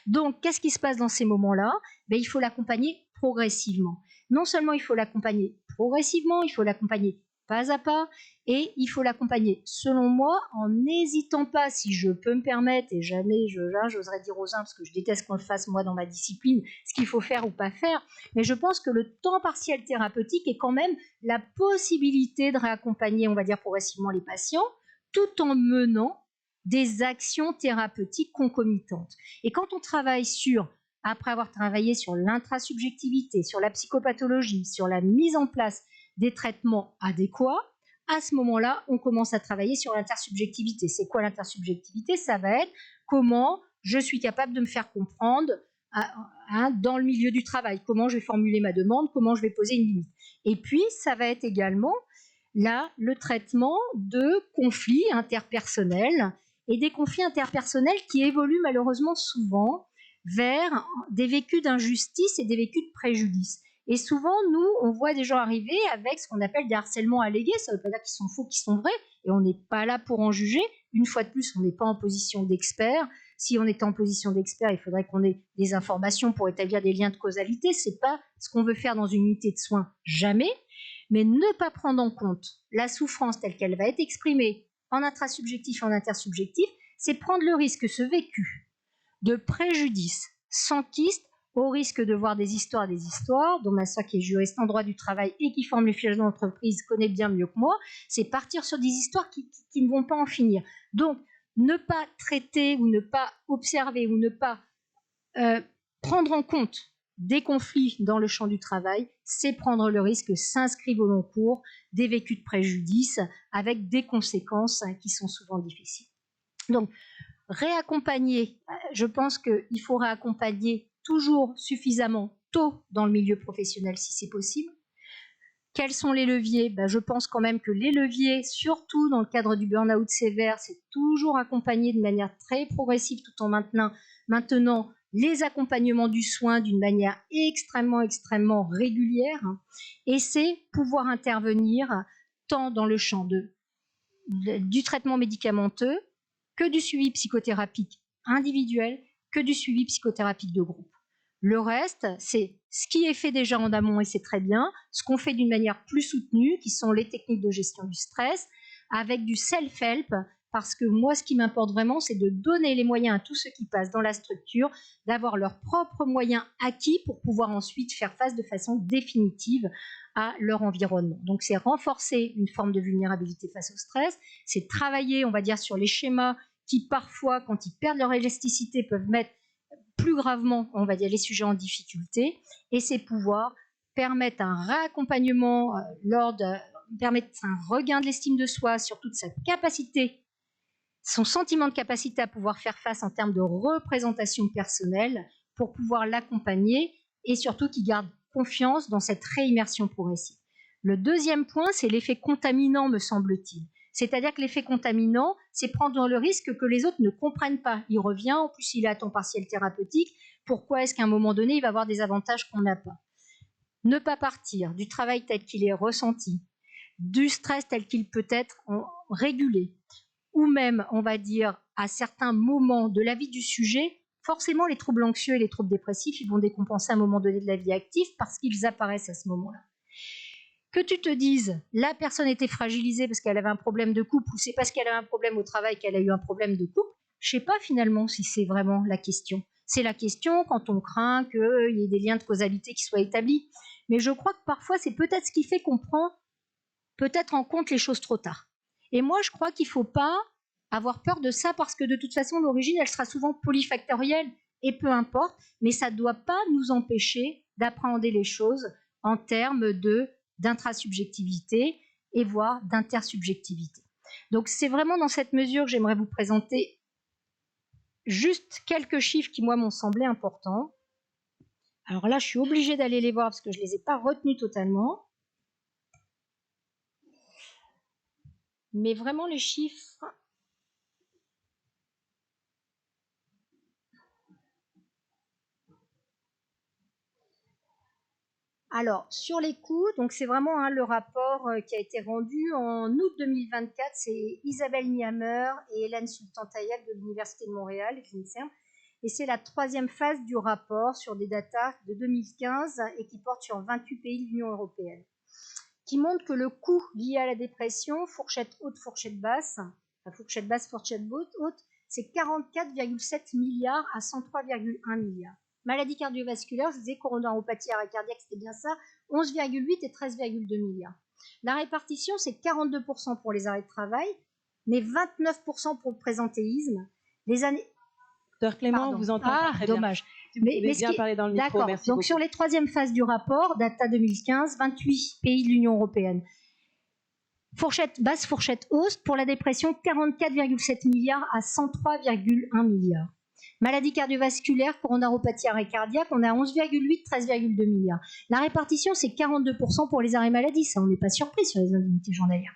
Speaker 2: Donc, qu'est-ce qui se passe dans ces moments-là? Il faut l'accompagner progressivement. Non seulement il faut l'accompagner progressivement, il faut l'accompagner pas à pas, et il faut l'accompagner, selon moi, en n'hésitant pas, si je peux me permettre, et jamais j'oserais dire aux uns, parce que je déteste qu'on le fasse moi dans ma discipline, ce qu'il faut faire ou pas faire, mais je pense que le temps partiel thérapeutique est quand même la possibilité de réaccompagner, on va dire progressivement les patients, tout en menant des actions thérapeutiques concomitantes. Et quand on travaille après avoir travaillé sur l'intrasubjectivité, sur la psychopathologie, sur la mise en place des traitements adéquats, à ce moment-là, on commence à travailler sur l'intersubjectivité. C'est quoi l'intersubjectivité? Ça va être comment je suis capable de me faire comprendre dans le milieu du travail, comment je vais formuler ma demande, comment je vais poser une limite. Et puis, ça va être également le traitement de conflits interpersonnels et des conflits interpersonnels qui évoluent malheureusement souvent vers des vécus d'injustice et des vécus de préjudice. Et souvent, nous, on voit des gens arriver avec ce qu'on appelle des harcèlements allégués. Ça ne veut pas dire qu'ils sont faux, qu'ils sont vrais, et on n'est pas là pour en juger. Une fois de plus, on n'est pas en position d'expert. Si on était en position d'expert, il faudrait qu'on ait des informations pour établir des liens de causalité. Ce n'est pas ce qu'on veut faire dans une unité de soins, jamais. Mais ne pas prendre en compte la souffrance telle qu'elle va être exprimée en intrasubjectif et en intersubjectif, c'est prendre le risque que ce vécu de préjudice s'enquiste au risque de voir des histoires, dont ma soeur qui est juriste en droit du travail et qui forme les filiales d'entreprise connaît bien mieux que moi, c'est partir sur des histoires qui ne vont pas en finir. Donc, ne pas traiter ou ne pas observer ou ne pas prendre en compte des conflits dans le champ du travail, c'est prendre le risque que s'inscrivent au long cours des vécus de préjudice avec des conséquences qui sont souvent difficiles. Donc, réaccompagner, je pense qu'il faut réaccompagner toujours suffisamment tôt dans le milieu professionnel si c'est possible. Quels sont les leviers? Je pense quand même que les leviers, surtout dans le cadre du burn-out sévère, c'est toujours accompagner de manière très progressive tout en maintenant les accompagnements du soin d'une manière extrêmement régulière. Et c'est pouvoir intervenir tant dans le champ du traitement médicamenteux que du suivi psychothérapique individuel, que du suivi psychothérapique de groupe. Le reste, c'est ce qui est fait déjà en amont et c'est très bien, ce qu'on fait d'une manière plus soutenue, qui sont les techniques de gestion du stress, avec du self-help, parce que moi, ce qui m'importe vraiment, c'est de donner les moyens à tous ceux qui passent dans la structure, d'avoir leurs propres moyens acquis pour pouvoir ensuite faire face de façon définitive à leur environnement. Donc, c'est renforcer une forme de vulnérabilité face au stress, c'est travailler, on va dire, sur les schémas qui, parfois, quand ils perdent leur élasticité, peuvent mettre plus gravement, on va dire, les sujets en difficulté, et c'est pouvoir permettre un réaccompagnement permettre un regain de l'estime de soi sur toute sa capacité, son sentiment de capacité à pouvoir faire face en termes de représentation personnelle pour pouvoir l'accompagner et surtout qu'il garde confiance dans cette réimmersion progressive. Le deuxième point, c'est l'effet contaminant, me semble-t-il. C'est-à-dire que l'effet contaminant, c'est prendre le risque que les autres ne comprennent pas. Il revient, en plus il est à temps partiel thérapeutique, pourquoi est-ce qu'à un moment donné, il va avoir des avantages qu'on n'a pas? Ne pas partir du travail tel qu'il est ressenti, du stress tel qu'il peut être régulé, ou même, on va dire, à certains moments de la vie du sujet, forcément les troubles anxieux et les troubles dépressifs, ils vont décompenser à un moment donné de la vie active parce qu'ils apparaissent à ce moment-là. Que tu te dises, la personne était fragilisée parce qu'elle avait un problème de couple, ou c'est parce qu'elle a un problème au travail qu'elle a eu un problème de couple, je ne sais pas finalement si c'est vraiment la question. C'est la question quand on craint qu'il y ait des liens de causalité qui soient établis. Mais je crois que parfois, c'est peut-être ce qui fait qu'on prend peut-être en compte les choses trop tard. Et moi, je crois qu'il ne faut pas avoir peur de ça parce que de toute façon, l'origine, elle sera souvent polyfactorielle et peu importe, mais ça ne doit pas nous empêcher d'appréhender les choses en termes d'intrasubjectivité et voire d'intersubjectivité. Donc, c'est vraiment dans cette mesure que j'aimerais vous présenter juste quelques chiffres qui, moi, m'ont semblé importants. Alors là, je suis obligée d'aller les voir parce que je ne les ai pas retenus totalement. Mais vraiment, les chiffres... Alors, sur les coûts, donc c'est vraiment le rapport qui a été rendu en août 2024. C'est Isabelle Nihammer et Hélène Sultan-Tayeb de l'Université de Montréal, et c'est la troisième phase du rapport sur des datas de 2015 et qui porte sur 28 pays de l'Union européenne, qui montre que le coût lié à la dépression, fourchette haute, fourchette basse, fourchette basse, fourchette haute, c'est 44,7 milliards à 103,1 milliards. Maladie cardiovasculaire, je disais coronaropathie arrêt cardiaque, c'était bien ça, 11,8 et 13,2 milliards. La répartition, c'est 42% pour les arrêts de travail, mais 29% pour le présentéisme. Les années...
Speaker 3: Dr Clément, vous entendez très
Speaker 2: dommage.
Speaker 3: Bien. Si vous pouvez bien parler dans le micro, merci
Speaker 2: donc
Speaker 3: beaucoup.
Speaker 2: sur les troisième phases du rapport, data 2015, 28 pays de l'Union européenne. Fourchette basse, fourchette hausse, pour la dépression, 44,7 milliards à 103,1 milliards. Maladie cardiovasculaire, coronaropathie arrêt cardiaque, on a 11,8, 13,2 milliards. La répartition, c'est 42% pour les arrêts maladie, ça on n'est pas surpris sur les indemnités journalières.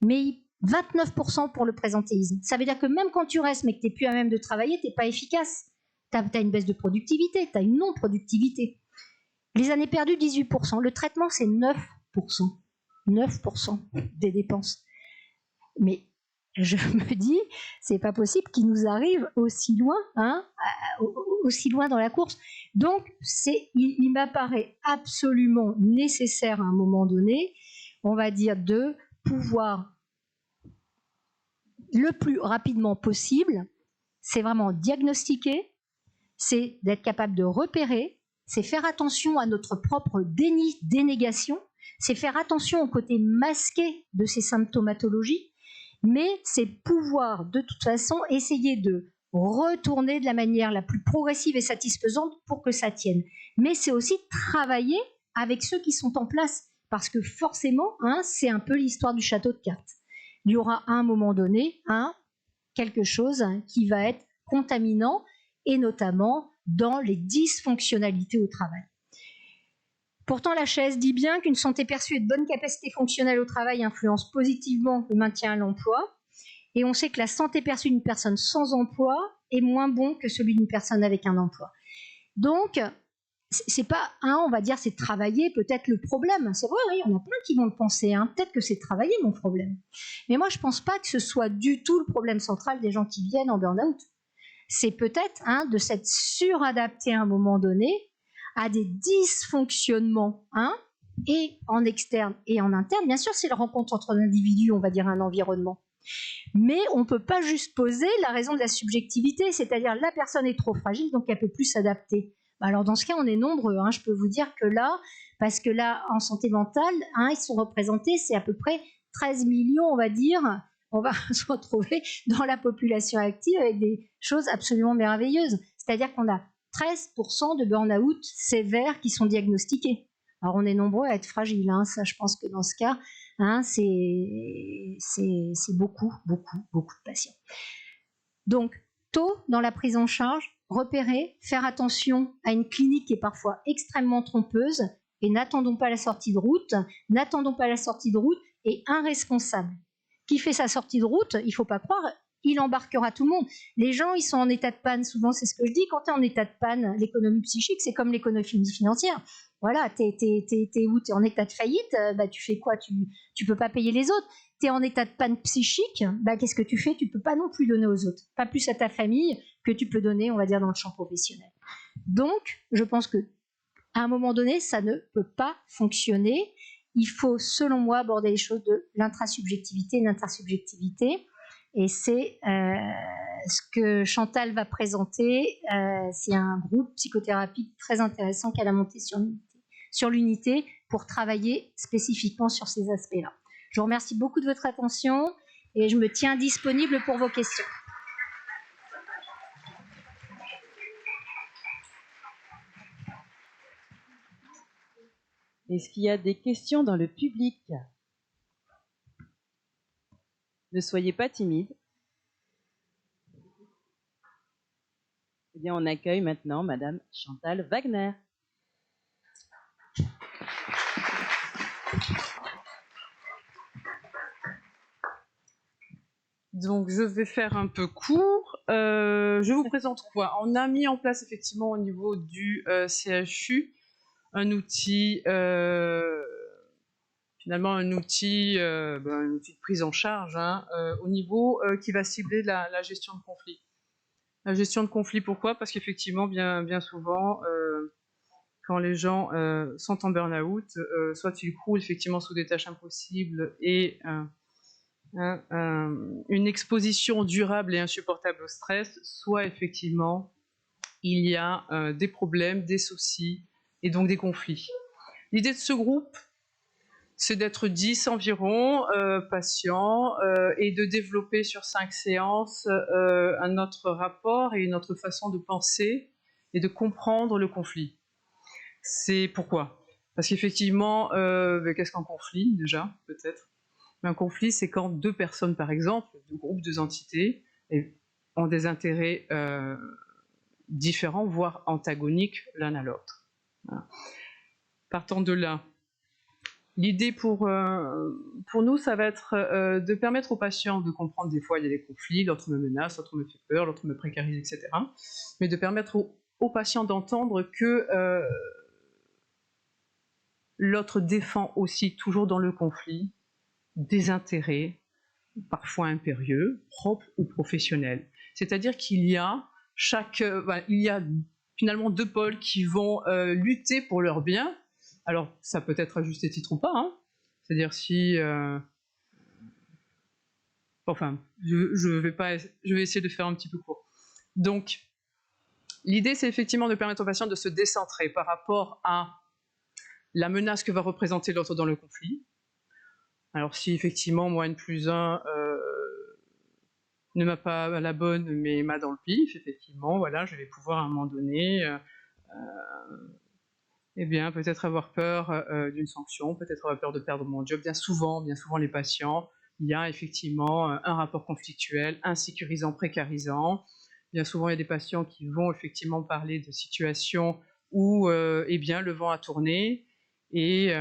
Speaker 2: Mais 29% pour le présentéisme. Ça veut dire que même quand tu restes mais que tu n'es plus à même de travailler, tu n'es pas efficace. Tu as une baisse de productivité, tu as une non-productivité. Les années perdues, 18%. Le traitement, c'est 9%. 9% des dépenses. Mais je me dis, c'est pas possible qu'il nous arrive aussi loin, aussi loin dans la course. Donc, il m'apparaît absolument nécessaire à un moment donné, on va dire, de pouvoir le plus rapidement possible, c'est vraiment diagnostiquer, c'est d'être capable de repérer, c'est faire attention à notre propre dénégation, c'est faire attention au côté masqué de ces symptomatologies, mais c'est pouvoir de toute façon essayer de retourner de la manière la plus progressive et satisfaisante pour que ça tienne. Mais c'est aussi travailler avec ceux qui sont en place, parce que forcément, c'est un peu l'histoire du château de cartes. Il y aura à un moment donné quelque chose qui va être contaminant, et notamment dans les dysfonctionnalités au travail. Pourtant, la HAS dit bien qu'une santé perçue et de bonne capacité fonctionnelle au travail influence positivement le maintien à l'emploi. Et on sait que la santé perçue d'une personne sans emploi est moins bon que celui d'une personne avec un emploi. Donc, c'est pas, on va dire, c'est travailler peut-être le problème. C'est vrai, oui, il y en a plein qui vont le penser. Peut-être que c'est travailler mon problème. Mais moi, je pense pas que ce soit du tout le problème central des gens qui viennent en burn-out. C'est peut-être de s'être suradapté à un moment donné a des dysfonctionnements, hein, et en externe et en interne. Bien sûr, c'est la rencontre entre un individu, on va dire un environnement. Mais on ne peut pas juste poser la raison de la subjectivité, c'est-à-dire la personne est trop fragile, donc elle ne peut plus s'adapter. Alors dans ce cas, on est nombreux. Hein. Je peux vous dire que là, parce que là, en santé mentale, hein, ils sont représentés, c'est à peu près 13 millions, on va dire. On va se retrouver dans la population active avec des choses absolument merveilleuses. C'est-à-dire qu'on a 13% de burn-out sévères qui sont diagnostiqués. Alors on est nombreux à être fragiles. Hein. Ça, je pense que dans ce cas, hein, c'est beaucoup, beaucoup, beaucoup de patients. Donc, tôt dans la prise en charge, repérer, faire attention à une clinique qui est parfois extrêmement trompeuse et n'attendons pas la sortie de route. N'attendons pas la sortie de route et un responsable qui fait sa sortie de route, il ne faut pas croire, il embarquera tout le monde. Les gens, ils sont en état de panne, souvent c'est ce que je dis, quand tu es en état de panne, l'économie psychique, c'est comme l'économie financière. Voilà, t'es où? T'es en état de faillite, bah, tu fais quoi? Tu peux pas payer les autres. T'es en état de panne psychique, bah, qu'est-ce que tu fais? Tu peux pas non plus donner aux autres, pas plus à ta famille que tu peux donner, on va dire, dans le champ professionnel. Donc, je pense que à un moment donné, ça ne peut pas fonctionner. Il faut, selon moi, aborder les choses de l'intrasubjectivité, l'intersubjectivité. Et c'est ce que Chantal va présenter. C'est un groupe psychothérapie très intéressant qu'elle a monté sur l'unité pour travailler spécifiquement sur ces aspects-là. Je vous remercie beaucoup de votre attention et je me tiens disponible pour vos questions.
Speaker 3: Est-ce qu'il y a des questions dans le public? Ne soyez pas timide. Eh bien, on accueille maintenant Madame Chantal Wagner.
Speaker 4: Donc, je vais faire un peu court. Je vous présente quoi? On a mis en place effectivement au niveau du CHU un outil, finalement un outil de prise en charge hein, au niveau qui va cibler la gestion de conflits. La gestion de conflits, pourquoi? Parce qu'effectivement, bien souvent, quand les gens sont en burn-out, soit ils croulent effectivement sous des tâches impossibles et une exposition durable et insupportable au stress, soit effectivement il y a des problèmes, des soucis et donc des conflits. L'idée de ce groupe, c'est d'être 10 environ patients et de développer sur 5 séances un autre rapport et une autre façon de penser et de comprendre le conflit. C'est pourquoi? Parce qu'effectivement, qu'est-ce qu'un conflit déjà, peut-être? Un conflit, c'est quand deux personnes, par exemple, deux groupes, deux entités, ont des intérêts différents, voire antagoniques l'un à l'autre. Voilà. Partant de là, l'idée pour nous, ça va être de permettre aux patients de comprendre des fois il y a des conflits, l'autre me menace, l'autre me fait peur, l'autre me précarise, etc. Mais de permettre aux patients d'entendre que l'autre défend aussi, toujours dans le conflit, des intérêts, parfois impérieux, propres ou professionnels. C'est-à-dire qu'il y a finalement deux pôles qui vont lutter pour leur bien. Alors, ça peut être à juste titre ou pas. Hein. C'est-à-dire si... Enfin, je vais essayer de faire un petit peu court. Donc, l'idée, c'est effectivement de permettre aux patients de se décentrer par rapport à la menace que va représenter l'autre dans le conflit. Alors, si effectivement, moi, N+1 ne m'a pas la bonne, mais m'a dans le pif, effectivement, voilà, je vais pouvoir à un moment donné... eh bien, peut-être avoir peur d'une sanction, peut-être avoir peur de perdre mon job. Bien souvent, les patients, il y a effectivement un rapport conflictuel, insécurisant, précarisant. Bien souvent, il y a des patients qui vont effectivement parler de situations où eh bien, le vent a tourné et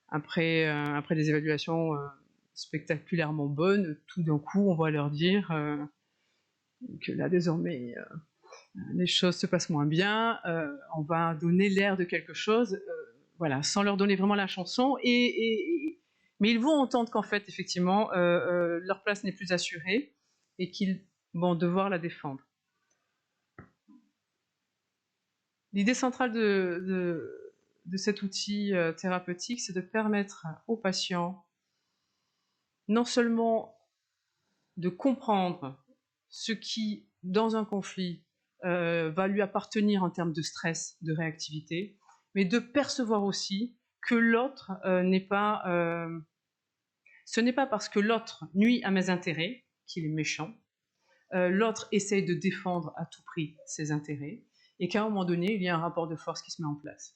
Speaker 4: après des évaluations spectaculairement bonnes, tout d'un coup, on va leur dire que là, désormais... les choses se passent moins bien, on va donner l'air de quelque chose, voilà, sans leur donner vraiment la chanson, mais ils vont entendre qu'en fait, effectivement, leur place n'est plus assurée et qu'ils vont devoir la défendre. L'idée centrale de cet outil thérapeutique, c'est de permettre aux patients non seulement de comprendre ce qui, dans un conflit, va lui appartenir en termes de stress, de réactivité, mais de percevoir aussi que l'autre ce n'est pas parce que l'autre nuit à mes intérêts qu'il est méchant. L'autre essaye de défendre à tout prix ses intérêts, et qu'à un moment donné, il y a un rapport de force qui se met en place.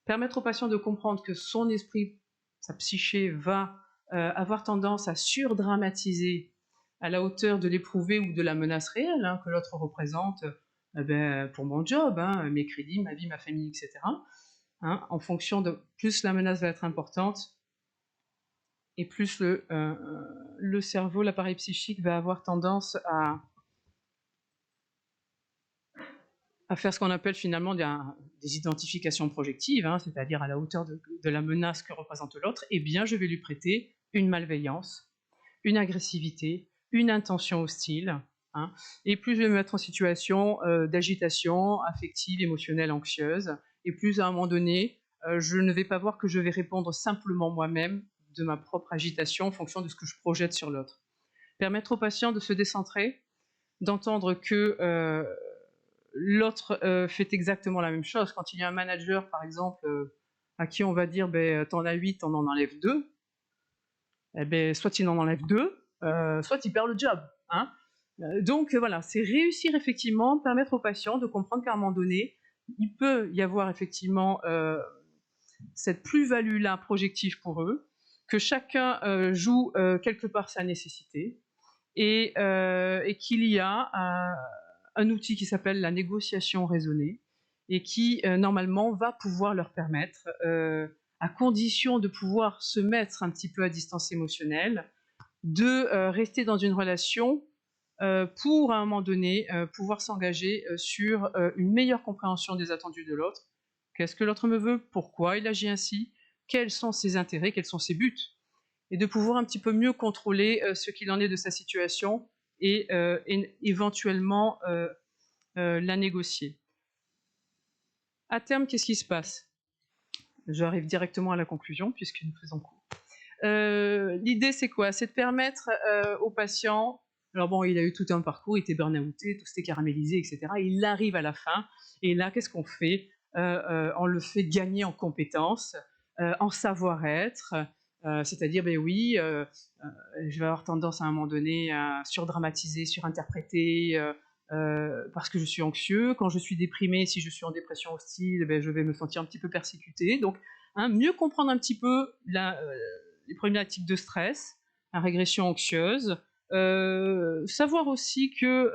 Speaker 4: Permettre au patient de comprendre que son esprit, sa psyché, va avoir tendance à surdramatiser à la hauteur de l'éprouvé ou de la menace réelle que l'autre représente pour mon job, mes crédits, ma vie, ma famille, etc. En fonction de plus la menace va être importante, et plus le cerveau, l'appareil psychique va avoir tendance à faire ce qu'on appelle finalement des identifications projectives, c'est-à-dire à la hauteur de la menace que représente l'autre, eh bien je vais lui prêter une malveillance, une agressivité, une intention hostile, et plus je vais me mettre en situation d'agitation affective, émotionnelle, anxieuse, et plus à un moment donné, je ne vais pas voir que je vais répondre simplement moi-même de ma propre agitation en fonction de ce que je projette sur l'autre. Permettre au patient de se décentrer, d'entendre que l'autre fait exactement la même chose. Quand il y a un manager, par exemple, à qui on va dire t'en as 8, on en enlève 2, soit il en enlève 2, soit il perd le job. Donc voilà, c'est réussir effectivement, permettre aux patients de comprendre qu'à un moment donné, il peut y avoir effectivement cette plus-value-là projective pour eux, que chacun joue quelque part sa nécessité, et qu'il y a un outil qui s'appelle la négociation raisonnée, et qui normalement va pouvoir leur permettre, à condition de pouvoir se mettre un petit peu à distance émotionnelle, de rester dans une relation pour à un moment donné pouvoir s'engager sur une meilleure compréhension des attendus de l'autre. Qu'est-ce que l'autre me veut? Pourquoi il agit ainsi? Quels sont ses intérêts? Quels sont ses buts? Et de pouvoir un petit peu mieux contrôler ce qu'il en est de sa situation, et éventuellement la négocier. À terme, qu'est-ce qui se passe? J'arrive directement à la conclusion puisque nous faisons court. L'idée, c'est quoi? C'est de permettre au patient, alors bon, il a eu tout un parcours, il était burn-outé, tout s'était caramélisé, etc. Il arrive à la fin, et là, qu'est-ce qu'on fait? On le fait gagner en compétences, en savoir-être, c'est-à-dire, oui, je vais avoir tendance à un moment donné à surdramatiser, surinterpréter, parce que je suis anxieux. Quand je suis déprimé, si je suis en dépression hostile, je vais me sentir un petit peu persécuté. Donc, mieux comprendre un petit peu les problématiques de stress, la régression anxieuse, savoir aussi que,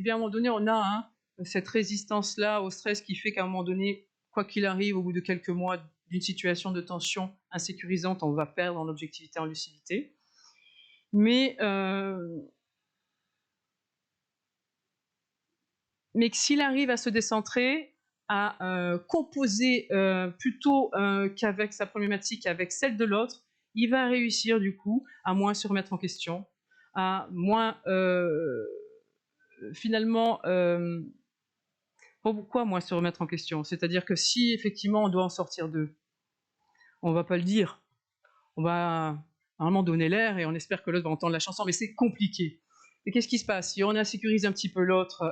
Speaker 4: à un moment donné, on a cette résistance-là au stress qui fait qu'à un moment donné, quoi qu'il arrive, au bout de quelques mois d'une situation de tension insécurisante, on va perdre en objectivité, en lucidité. Mais que s'il arrive à se décentrer, à composer plutôt qu'avec sa problématique, avec celle de l'autre, il va réussir du coup à moins se remettre en question, à moins finalement... pourquoi moins se remettre en question? C'est-à-dire que si effectivement on doit en sortir d'eux, on va pas le dire, on va vraiment donner l'air et on espère que l'autre va entendre la chanson, mais c'est compliqué. Et qu'est-ce qui se passe? Si on insécurise un petit peu l'autre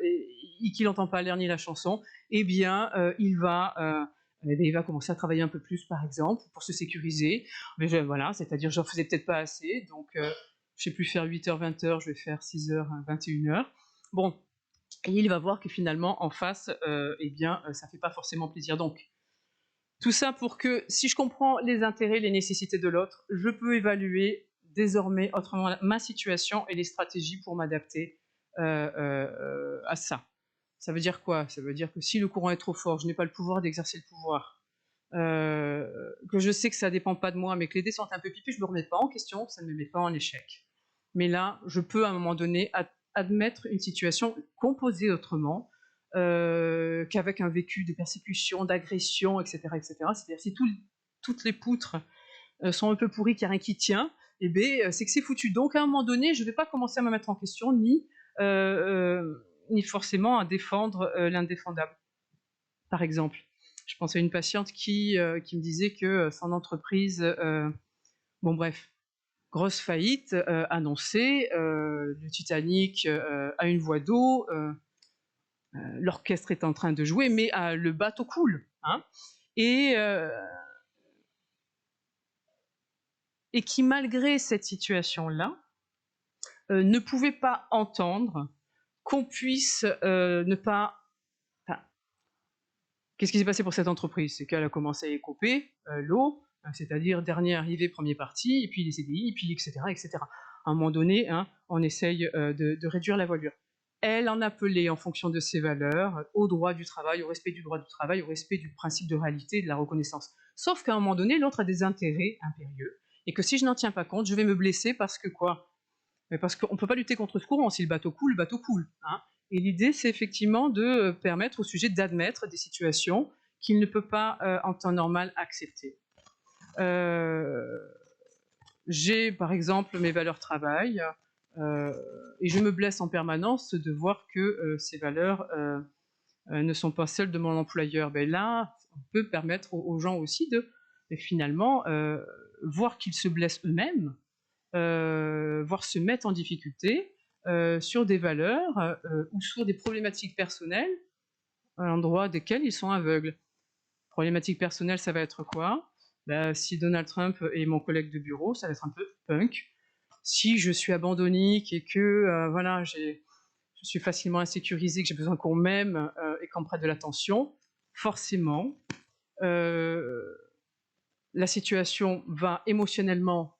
Speaker 4: et qu'il n'entend pas l'air ni la chanson, il va commencer à travailler un peu plus, par exemple, pour se sécuriser. Mais voilà, c'est-à-dire, j'en faisais peut-être pas assez, donc je sais plus faire 8h, 20h, je vais faire 6h, 21h. Bon, et il va voir que finalement, en face, ça fait pas forcément plaisir. Donc, tout ça pour que, si je comprends les intérêts, les nécessités de l'autre, je peux évaluer désormais autrement ma situation et les stratégies pour m'adapter à ça. Ça veut dire quoi? Ça veut dire que si le courant est trop fort, je n'ai pas le pouvoir d'exercer le pouvoir, que je sais que ça ne dépend pas de moi, mais que les dés sont un peu pipés, je ne me remets pas en question, ça ne me met pas en échec. Mais là, je peux à un moment donné admettre une situation composée autrement, qu'avec un vécu de persécution, d'agression, etc., etc. C'est-à-dire si toutes les poutres sont un peu pourries, qu'il n'y a rien qui tient, c'est que c'est foutu. Donc à un moment donné, je ne vais pas commencer à me mettre en question, ni forcément à défendre l'indéfendable. par exemple. Je pense à une patiente qui me disait que son entreprise, bon bref, grosse faillite annoncée, le Titanic a une voie d'eau, l'orchestre est en train de jouer, mais le bateau coule. Hein, et qui, malgré cette situation-là, ne pouvait pas entendre qu'on puisse ne pas... Enfin, qu'est-ce qui s'est passé pour cette entreprise? C'est qu'elle a commencé à écoper l'eau, c'est-à-dire dernier arrivé, premier parti, et puis les CDI, et puis etc. etc. À un moment donné, hein, on essaye de réduire la voilure. Elle en appelait, en fonction de ses valeurs, au droit du travail, au respect du droit du travail, au respect du principe de réalité et de la reconnaissance. Sauf qu'à un moment donné, l'autre a des intérêts impérieux, et que si je n'en tiens pas compte, je vais me blesser parce que quoi? Parce qu'on ne peut pas lutter contre ce courant. Si le bateau coule, hein. Et l'idée, c'est effectivement de permettre au sujet d'admettre des situations qu'il ne peut pas, en temps normal, accepter. J'ai, par exemple, mes valeurs travail, et je me blesse en permanence de voir que ces valeurs ne sont pas celles de mon employeur. Ben là, on peut permettre aux gens aussi de, finalement, voir qu'ils se blessent eux-mêmes, voire se mettre en difficulté sur des valeurs ou sur des problématiques personnelles à l'endroit desquelles ils sont aveugles. Problématiques personnelles, ça va être quoi? Si Donald Trump est mon collègue de bureau, ça va être un peu punk. Si je suis abandonnique et que voilà, je suis facilement insécurisé, que j'ai besoin qu'on m'aime et qu'on me prête de l'attention, forcément, la situation va émotionnellement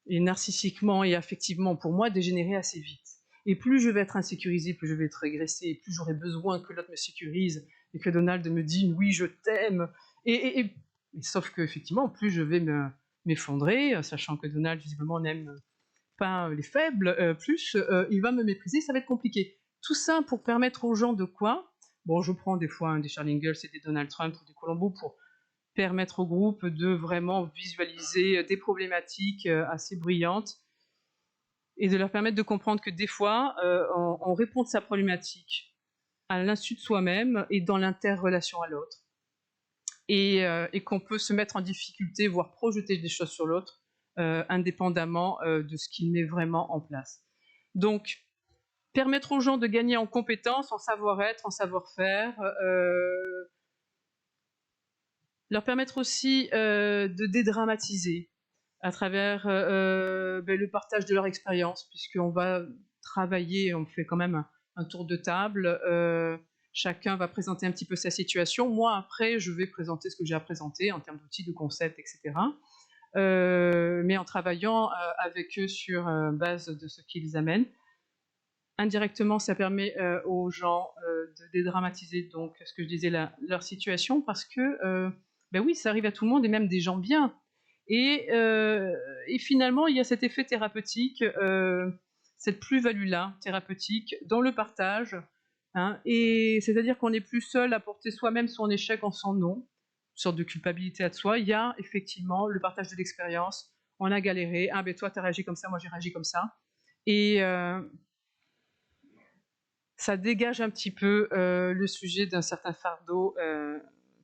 Speaker 4: et narcissiquement et affectivement, pour moi, dégénérer assez vite. Et plus je vais être insécurisé, plus je vais être régressé, et plus j'aurai besoin que l'autre me sécurise et que Donald me dise oui, je t'aime. Et sauf que effectivement, plus je vais m'effondrer, sachant que Donald visiblement n'aime pas les faibles, plus il va me mépriser, ça va être compliqué. Tout ça pour permettre aux gens de quoi? Bon, je prends des fois des Charlie Ingalls et des Donald Trump ou des Colombo pour permettre au groupe de vraiment visualiser des problématiques assez brillantes et de leur permettre de comprendre que des fois, on répond de sa problématique à l'insu de soi-même et dans l'interrelation à l'autre. Et qu'on peut se mettre en difficulté, voire projeter des choses sur l'autre, indépendamment de ce qu'il met vraiment en place. Donc, permettre aux gens de gagner en compétences, en savoir-être, en savoir-faire, leur permettre aussi de dédramatiser à travers le partage de leur expérience, puisqu'on va travailler, on fait quand même un tour de table, chacun va présenter un petit peu sa situation, moi après je vais présenter ce que j'ai à présenter en termes d'outils, de concepts, etc. Mais en travaillant avec eux sur base de ce qu'ils amènent. Indirectement, ça permet aux gens de dédramatiser donc ce que je disais leur situation, parce que oui, ça arrive à tout le monde et même des gens bien. Et finalement, il y a cet effet thérapeutique, cette plus-value-là thérapeutique dans le partage. Hein, et c'est-à-dire qu'on n'est plus seul à porter soi-même son échec en son nom, une sorte de culpabilité à soi. Il y a effectivement le partage de l'expérience. On a galéré. Ah ben toi, tu as réagi comme ça, moi j'ai réagi comme ça. Et ça dégage un petit peu le sujet d'un certain fardeau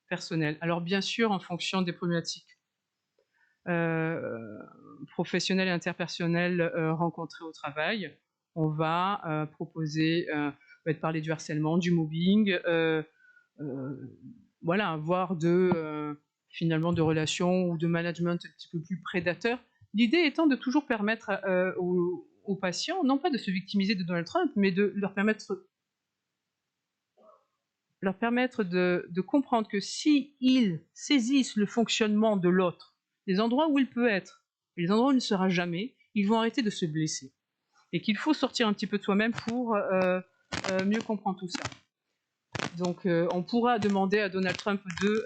Speaker 4: personnel. Alors bien sûr, en fonction des problématiques professionnelles et interpersonnelles rencontrées au travail, on va proposer, de parler du harcèlement, du mobbing, voilà, voire finalement de relations ou de management un petit peu plus prédateur. L'idée étant de toujours permettre aux patients, non pas de se victimiser de Donald Trump, mais de leur permettre de comprendre que s'ils saisissent le fonctionnement de l'autre, les endroits où il peut être et les endroits où il ne sera jamais, ils vont arrêter de se blesser. Et qu'il faut sortir un petit peu de soi-même pour mieux comprendre tout ça. Donc on pourra demander à Donald Trump de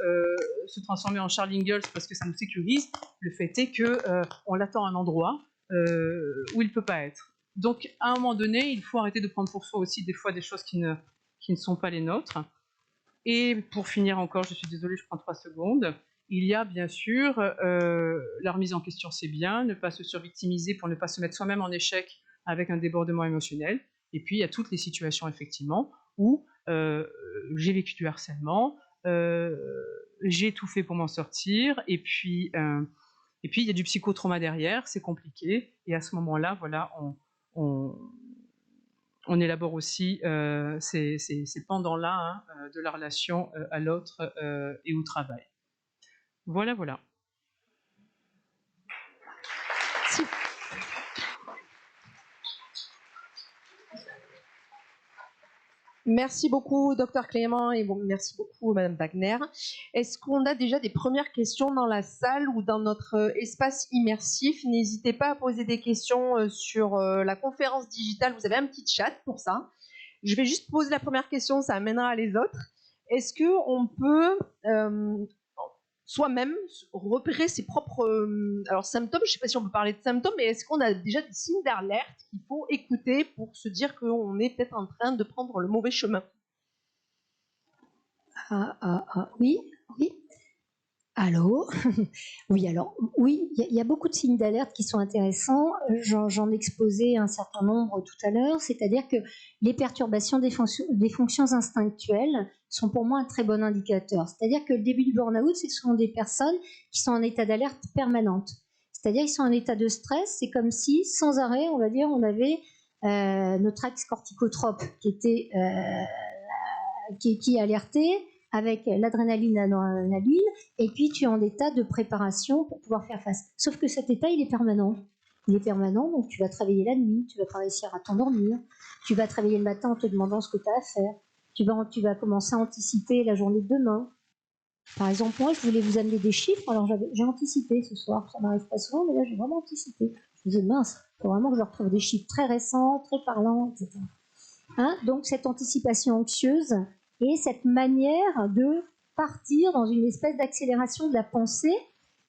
Speaker 4: se transformer en Charlie Ingalls parce que ça nous sécurise. Le fait est qu'on l'attend à un endroit où il ne peut pas être. Donc à un moment donné, il faut arrêter de prendre pour soi aussi des fois des choses qui ne sont pas les nôtres. Et pour finir encore, je suis désolée, je prends 3 secondes, il y a bien sûr la remise en question, c'est bien, ne pas se survictimiser pour ne pas se mettre soi-même en échec avec un débordement émotionnel. Et puis il y a toutes les situations effectivement où j'ai vécu du harcèlement, j'ai tout fait pour m'en sortir, et puis il y a du psychotrauma derrière, c'est compliqué, et à ce moment-là, voilà, on élabore aussi ces pendants-là, hein, de la relation à l'autre et au travail. Voilà, voilà.
Speaker 1: Merci beaucoup, Dr Clément, et bon, merci beaucoup, Madame Wagner. Est-ce qu'on a déjà des premières questions dans la salle ou dans notre espace immersif? N'hésitez pas à poser des questions sur la conférence digitale. Vous avez un petit chat pour ça. Je vais juste poser la première question, ça amènera les autres. Est-ce qu'on peut soi-même repérer ses propres symptômes? Je ne sais pas si on peut parler de symptômes, mais est-ce qu'on a déjà des signes d'alerte qu'il faut écouter pour se dire qu'on est peut-être en train de prendre le mauvais chemin?
Speaker 2: Oui. Allô? Oui, alors, oui, il y a beaucoup de signes d'alerte qui sont intéressants. J'en exposais un certain nombre tout à l'heure, c'est-à-dire que les perturbations des fonctions instinctuelles sont pour moi un très bon indicateur. C'est-à-dire que le début du burn-out, ce sont des personnes qui sont en état d'alerte permanente. C'est-à-dire qu'ils sont en état de stress, c'est comme si, sans arrêt, on va dire, on avait notre axe corticotrope qui alertait, avec l'adrénaline, la noradrénaline, et puis tu es en état de préparation pour pouvoir faire face. Sauf que cet état, il est permanent. Il est permanent, donc tu vas travailler la nuit, tu vas pas réussir à t'endormir, tu vas travailler le matin en te demandant ce que tu as à faire, tu vas commencer à anticiper la journée de demain. Par exemple, moi, je voulais vous amener des chiffres, alors j'ai anticipé ce soir, ça m'arrive pas souvent, mais là, j'ai vraiment anticipé. Je me disais, mince, il faut vraiment que je retrouve des chiffres très récents, très parlants, etc. Hein, donc, cette anticipation anxieuse, et cette manière de partir dans une espèce d'accélération de la pensée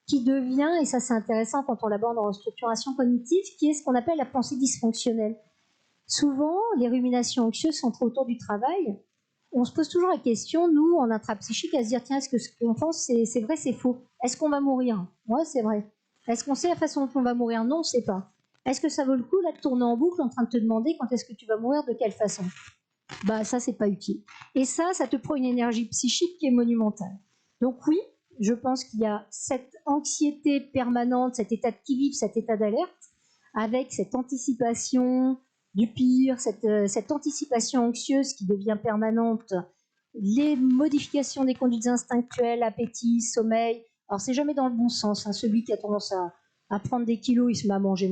Speaker 2: qui devient, et ça c'est intéressant quand on l'aborde en restructuration cognitive, qui est ce qu'on appelle la pensée dysfonctionnelle. Souvent, les ruminations anxieuses centrées autour du travail, on se pose toujours la question, nous, en intrapsychique, à se dire, tiens, est-ce que ce qu'on pense, c'est vrai, c'est faux? Est-ce qu'on va mourir? Ouais, c'est vrai. Est-ce qu'on sait la façon dont on va mourir? Non, on ne sait pas. Est-ce que ça vaut le coup là, de tourner en boucle en train de te demander quand est-ce que tu vas mourir, de quelle façon? Bah ça c'est pas utile. Et ça te prend une énergie psychique qui est monumentale. Donc oui, je pense qu'il y a cette anxiété permanente, cet état de qui-vive, cet état d'alerte, avec cette anticipation du pire, cette anticipation anxieuse qui devient permanente, les modifications des conduites instinctuelles, appétit, sommeil. Alors c'est jamais dans le bon sens, hein. Celui qui a tendance à prendre des kilos, il se met à manger.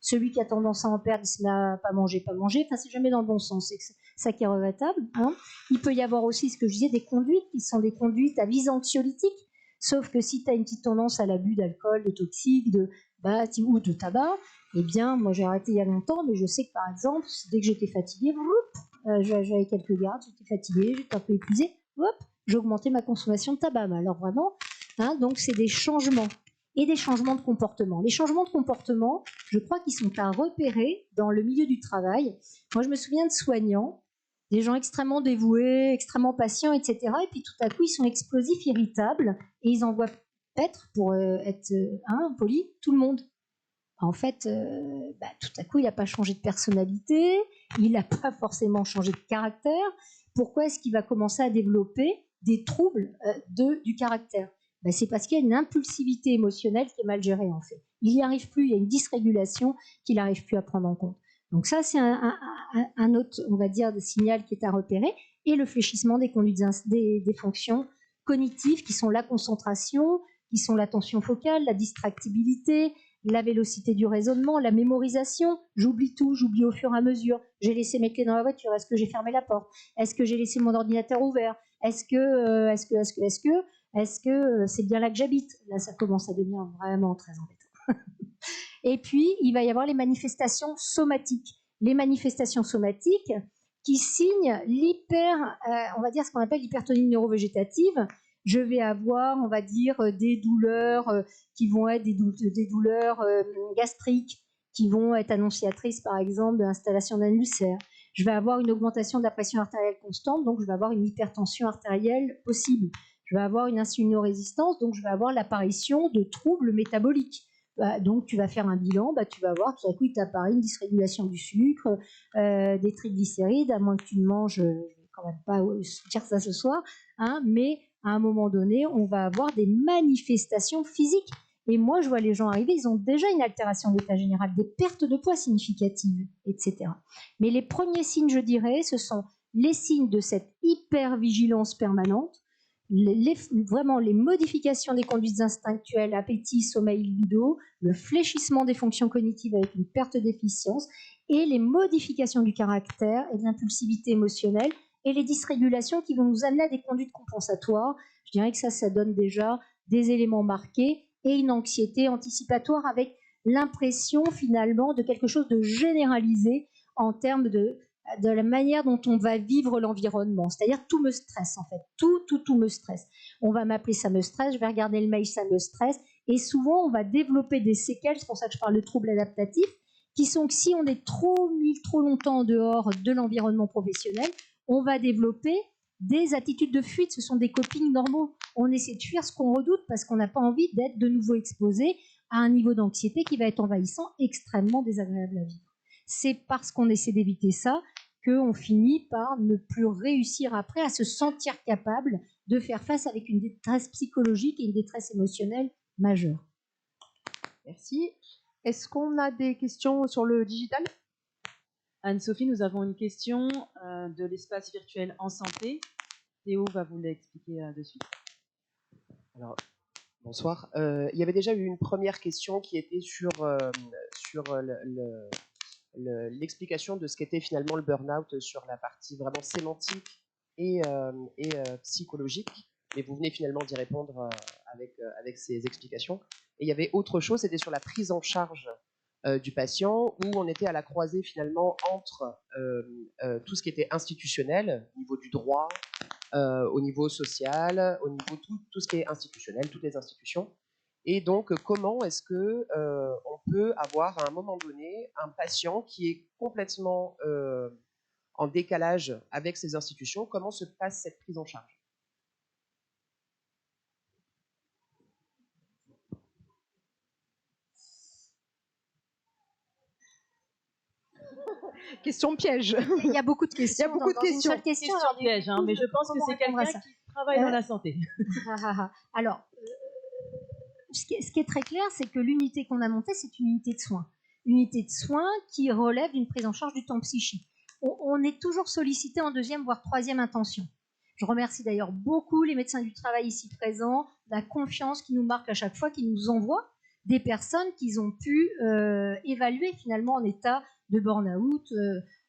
Speaker 2: Celui qui a tendance à en perdre, il se met à pas manger. Enfin, c'est jamais dans le bon sens. C'est ça qui est regrettable. Hein. Il peut y avoir aussi, ce que je disais, des conduites qui sont des conduites à visée anxiolytique. Sauf que si tu as une petite tendance à l'abus d'alcool, de toxiques, ou de tabac, eh bien, moi j'ai arrêté il y a longtemps, mais je sais que par exemple, dès que j'étais fatiguée, j'avais quelques gardes, j'étais fatiguée, j'étais un peu épuisée, j'augmentais ma consommation de tabac. Mais alors vraiment, hein, donc c'est des changements. Et des changements de comportement. Les changements de comportement, je crois qu'ils sont à repérer dans le milieu du travail. Moi, je me souviens de soignants, des gens extrêmement dévoués, extrêmement patients, etc. Et puis tout à coup, ils sont explosifs, irritables, et ils envoient peut-être, pour être poli, tout le monde. En fait, tout à coup, il n'a pas changé de personnalité, il n'a pas forcément changé de caractère. Pourquoi est-ce qu'il va commencer à développer des troubles du caractère? C'est parce qu'il y a une impulsivité émotionnelle qui est mal gérée en fait. Il n'y arrive plus, il y a une dysrégulation qu'il n'arrive plus à prendre en compte. Donc ça, c'est un autre, on va dire, signal qui est à repérer. Et le fléchissement des conduites, des fonctions cognitives qui sont la concentration, qui sont l'attention focale, la distractibilité, la vélocité du raisonnement, la mémorisation. J'oublie tout, j'oublie au fur et à mesure. J'ai laissé mes clés dans la voiture. Est-ce que j'ai fermé la porte? Est-ce que j'ai laissé mon ordinateur ouvert? Est-ce que c'est bien là que j'habite? Là, ça commence à devenir vraiment très embêtant. Et puis, il va y avoir les manifestations somatiques. Les manifestations somatiques qui signent on va dire ce qu'on appelle l'hypertonie neurovégétative. Je vais avoir, on va dire, des douleurs qui vont être des douleurs gastriques, qui vont être annonciatrices, par exemple, de l'installation d'un ulcère. Je vais avoir une augmentation de la pression artérielle constante, donc je vais avoir une hypertension artérielle possible. Je vais avoir une insulinorésistance, donc je vais avoir l'apparition de troubles métaboliques. Donc tu vas faire un bilan, tu vas voir tout à coup il t'apparaît une dysrégulation du sucre, des triglycérides, à moins que tu ne manges quand même pas dire ça ce soir, hein, mais à un moment donné, on va avoir des manifestations physiques. Et moi, je vois les gens arriver, ils ont déjà une altération d'état général, des pertes de poids significatives, etc. Mais les premiers signes, je dirais, ce sont les signes de cette hypervigilance permanente, vraiment les modifications des conduites instinctuelles, appétit, sommeil, libido, le fléchissement des fonctions cognitives avec une perte d'efficience, et les modifications du caractère et de l'impulsivité émotionnelle, et les dysrégulations qui vont nous amener à des conduites compensatoires. Je dirais que ça donne déjà des éléments marqués, et une anxiété anticipatoire avec l'impression finalement de quelque chose de généralisé en termes de la manière dont on va vivre l'environnement. C'est-à-dire tout me stresse en fait, tout me stresse. On va m'appeler ça me stresse, je vais regarder le mail, ça me stresse, et souvent on va développer des séquelles, c'est pour ça que je parle de troubles adaptatifs, qui sont que si on est mis trop longtemps en dehors de l'environnement professionnel, on va développer des attitudes de fuite, ce sont des coping normaux. On essaie de fuir ce qu'on redoute parce qu'on n'a pas envie d'être de nouveau exposé à un niveau d'anxiété qui va être envahissant, extrêmement désagréable à vivre. C'est parce qu'on essaie d'éviter ça qu'on finit par ne plus réussir après à se sentir capable de faire face avec une détresse psychologique et une détresse émotionnelle majeure.
Speaker 1: Merci. Est-ce qu'on a des questions sur le digital ?
Speaker 3: Anne-Sophie, nous avons une question de l'espace virtuel en santé. Théo va vous l'expliquer de suite.
Speaker 5: Alors, bonsoir. Il y avait déjà eu une première question qui était sur l'explication de ce qu'était finalement le burn-out sur la partie vraiment sémantique et psychologique. Mais vous venez finalement d'y répondre avec ces explications. Et il y avait autre chose, c'était sur la prise en charge du patient, où on était à la croisée finalement entre tout ce qui était institutionnel, au niveau du droit, au niveau social, au niveau tout ce qui est institutionnel, toutes les institutions. Et donc, comment est-ce que on peut avoir à un moment donné un patient qui est complètement en décalage avec ces institutions? Comment se passe cette prise en charge?
Speaker 1: Question piège.
Speaker 2: Il y a beaucoup de questions.
Speaker 1: Il y a beaucoup de questions.
Speaker 3: Question piège, hein, mais je pense que c'est quelqu'un qui travaille dans la santé.
Speaker 2: Alors, ce qui est très clair, c'est que l'unité qu'on a montée, c'est une unité de soins. Unité de soins qui relève d'une prise en charge du temps psychique. On est toujours sollicité en deuxième, voire troisième intention. Je remercie d'ailleurs beaucoup les médecins du travail ici présents, la confiance qui nous marque à chaque fois, qui nous envoient des personnes qu'ils ont pu évaluer finalement en état de burn-out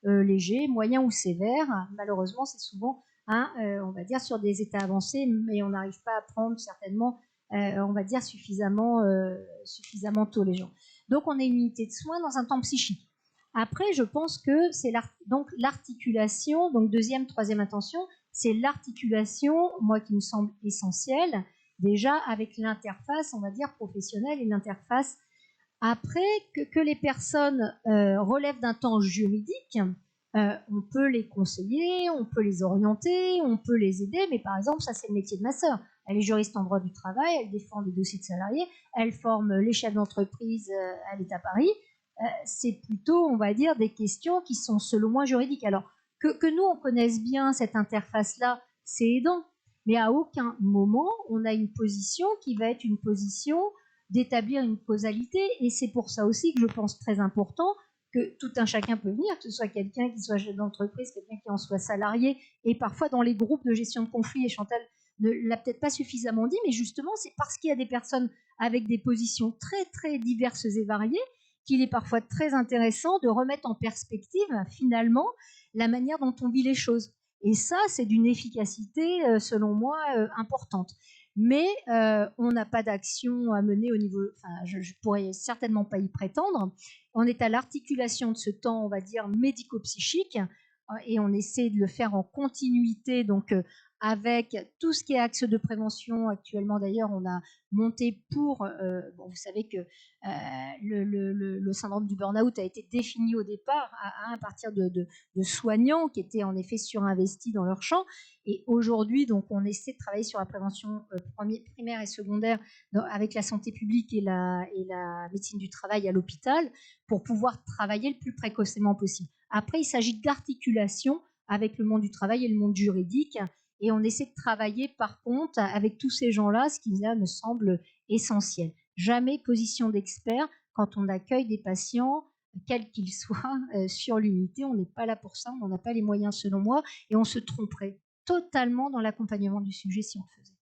Speaker 2: léger, moyen ou sévère. Malheureusement, c'est souvent, on va dire, sur des états avancés, mais on n'arrive pas à prendre certainement, on va dire, suffisamment tôt les gens. Donc, on est une unité de soins dans un temps psychique. Après, je pense que c'est donc l'articulation, donc deuxième, troisième intention, c'est l'articulation, moi, qui me semble essentielle, déjà avec l'interface, on va dire, professionnelle et l'interface. Après, que les personnes relèvent d'un temps juridique, on peut les conseiller, on peut les orienter, on peut les aider, mais par exemple, ça c'est le métier de ma sœur. Elle est juriste en droit du travail, elle défend des dossiers de salariés, elle forme les chefs d'entreprise à l'État Paris. C'est plutôt, on va dire, des questions qui sont selon moi juridiques. Alors, que nous, on connaisse bien cette interface-là, c'est aidant. Mais à aucun moment, on a une position qui va être une position d'établir une causalité. Et c'est pour ça aussi que je pense très important que tout un chacun peut venir, que ce soit quelqu'un qui soit chef d'entreprise, quelqu'un qui en soit salarié. Et parfois, dans les groupes de gestion de conflits, et Chantal ne l'a peut-être pas suffisamment dit, mais justement, c'est parce qu'il y a des personnes avec des positions très, très diverses et variées qu'il est parfois très intéressant de remettre en perspective, finalement, la manière dont on vit les choses. Et ça, c'est d'une efficacité, selon moi, importante. Mais on n'a pas d'action à mener au niveau... Enfin, je ne pourrais certainement pas y prétendre. On est à l'articulation de ce temps, on va dire, médico-psychique, et on essaie de le faire en continuité, donc avec tout ce qui est axe de prévention. Actuellement, d'ailleurs, on a monté pour... bon, vous savez que le syndrome du burn-out a été défini au départ à partir de soignants qui étaient en effet surinvestis dans leur champ. Et aujourd'hui, donc, on essaie de travailler sur la prévention primaire et secondaire avec la santé publique et la médecine du travail à l'hôpital pour pouvoir travailler le plus précocement possible. Après, il s'agit d'articulation avec le monde du travail et le monde juridique. Et on essaie de travailler par contre avec tous ces gens-là, ce qui là me semble essentiel. Jamais position d'expert quand on accueille des patients, quels qu'ils soient, sur l'unité. On n'est pas là pour ça, on n'a pas les moyens selon moi, et on se tromperait totalement dans l'accompagnement du sujet si on le faisait.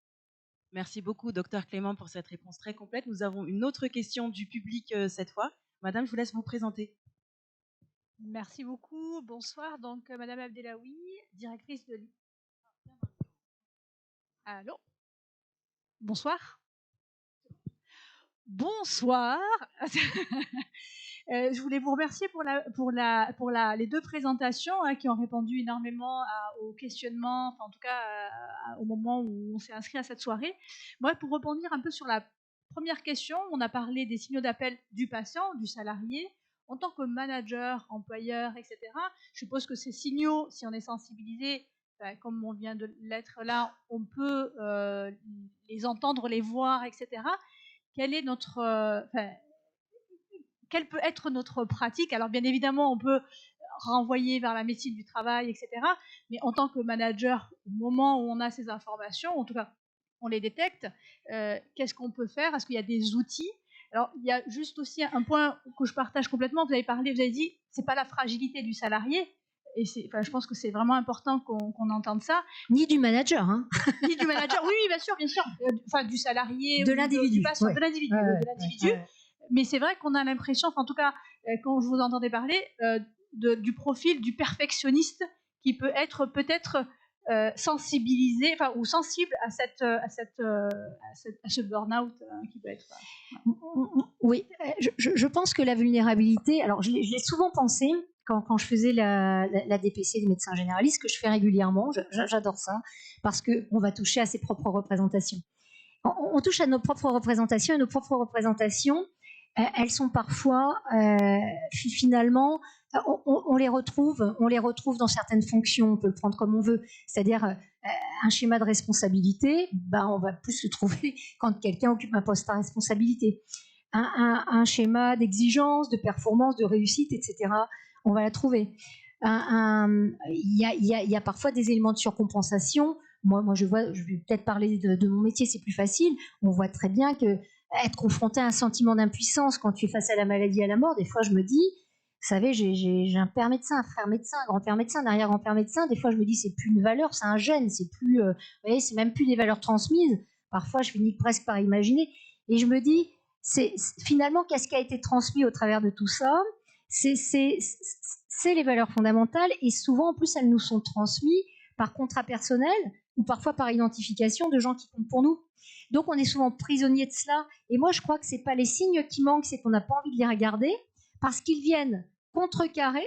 Speaker 3: Merci beaucoup, Dr Clément, pour cette réponse très complète. Nous avons une autre question du public cette fois. Madame, je vous laisse vous présenter.
Speaker 6: Merci beaucoup. Bonsoir. Donc, Madame Abdelaoui, directrice de Allô. Bonsoir. Bonsoir. Je voulais vous remercier pour les deux présentations qui ont répondu énormément aux questionnements, enfin, en tout cas au moment où on s'est inscrit à cette soirée. Moi, pour rebondir un peu sur la première question, on a parlé des signaux d'appel du patient, du salarié. En tant que manager, employeur, etc., je suppose que ces signaux, si on est sensibilisé, comme on vient de l'être là, on peut les entendre, les voir, etc. Quelle peut être notre pratique? Alors bien évidemment, on peut renvoyer vers la médecine du travail, etc. Mais en tant que manager, au moment où on a ces informations, en tout cas, on les détecte, qu'est-ce qu'on peut faire? Est-ce qu'il y a des outils? Alors, il y a juste aussi un point que je partage complètement. Vous avez dit, c'est pas la fragilité du salarié. Et je pense que c'est vraiment important qu'on entende ça.
Speaker 2: Ni du manager, hein.
Speaker 6: Ni du manager, oui, bien sûr. Du salarié,
Speaker 2: de l'individu.
Speaker 6: Du patient, de l'individu. Mais c'est vrai qu'on a l'impression, en tout cas, quand je vous entendais parler, du profil du perfectionniste qui peut être peut-être sensibilisé, ou sensible à ce burn-out qui peut être.
Speaker 2: Oui, je pense que la vulnérabilité, alors je l'ai souvent pensé quand je faisais la DPC des médecins généralistes, que je fais régulièrement, j'adore ça, parce qu'on va toucher à ses propres représentations. On touche à nos propres représentations, et nos propres représentations, elles sont parfois, finalement, on les retrouve dans certaines fonctions, on peut le prendre comme on veut, c'est-à-dire un schéma de responsabilité, on va plus le trouver quand quelqu'un occupe un poste à responsabilité. Un schéma d'exigence, de performance, de réussite, etc., on va la trouver. Il y a parfois des éléments de surcompensation. Moi je vais peut-être parler de mon métier, c'est plus facile. On voit très bien que être confronté à un sentiment d'impuissance quand tu es face à la maladie, à la mort, des fois je me dis, vous savez, j'ai un père médecin, un frère médecin, un grand-père médecin, un arrière-grand-père médecin. Des fois je me dis, c'est plus une valeur, c'est un gène, c'est plus, vous voyez, c'est même plus des valeurs transmises. Parfois je finis presque par imaginer. Et je me dis, finalement, qu'est-ce qui a été transmis au travers de tout ça? C'est les valeurs fondamentales, et souvent en plus elles nous sont transmises par contrat personnel ou parfois par identification de gens qui comptent pour nous. Donc on est souvent prisonnier de cela, et moi je crois que c'est pas les signes qui manquent, c'est qu'on n'a pas envie de les regarder parce qu'ils viennent contrecarrer,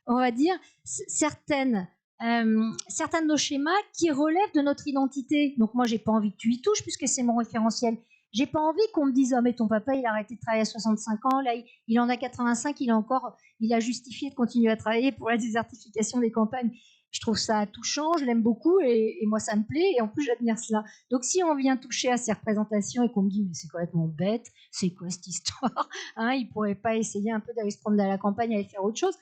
Speaker 2: on va dire, certains de nos schémas qui relèvent de notre identité. Donc moi j'ai pas envie que tu y touches puisque c'est mon référentiel. J'ai pas envie qu'on me dise, mais ton papa il a arrêté de travailler à 65 ans, là il en a 85, il a justifié de continuer à travailler pour la désertification des campagnes. Je trouve ça touchant, je l'aime beaucoup, et moi ça me plaît, et en plus j'admire cela. Donc si on vient toucher à ces représentations et qu'on me dit, mais c'est complètement bête, c'est quoi cette histoire, il pourrait pas essayer un peu d'aller se promener à la campagne, aller faire autre chose.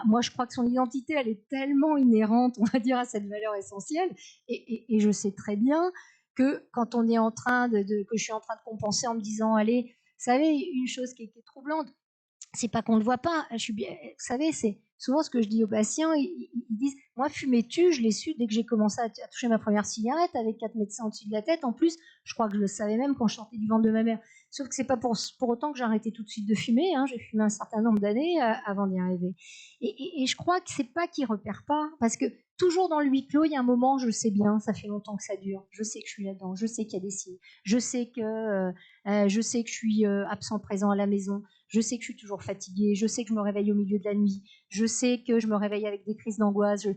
Speaker 2: Moi je crois que son identité elle est tellement inhérente, on va dire, à cette valeur essentielle, et je sais très bien que quand on est en train que je suis en train de compenser en me disant, allez, vous savez, une chose qui est troublante, c'est pas qu'on le voit pas. Vous savez, c'est souvent ce que je dis aux patients. Ils disent, moi, fumer tue, je l'ai su dès que j'ai commencé à toucher ma première cigarette, avec 4 médecins au-dessus de la tête. En plus, je crois que je le savais même quand je sortais du ventre de ma mère. Sauf que c'est pas pour autant que j'ai arrêté tout de suite de fumer. J'ai fumé un certain nombre d'années avant d'y arriver. Et je crois que c'est pas qu'ils repèrent pas, parce que toujours dans le huis clos, il y a un moment, je le sais bien, ça fait longtemps que ça dure. Je sais que je suis là-dedans, je sais qu'il y a des signes, je sais que je suis absent-présent à la maison, je sais que je suis toujours fatiguée, je sais que je me réveille au milieu de la nuit, je sais que je me réveille avec des crises d'angoisse,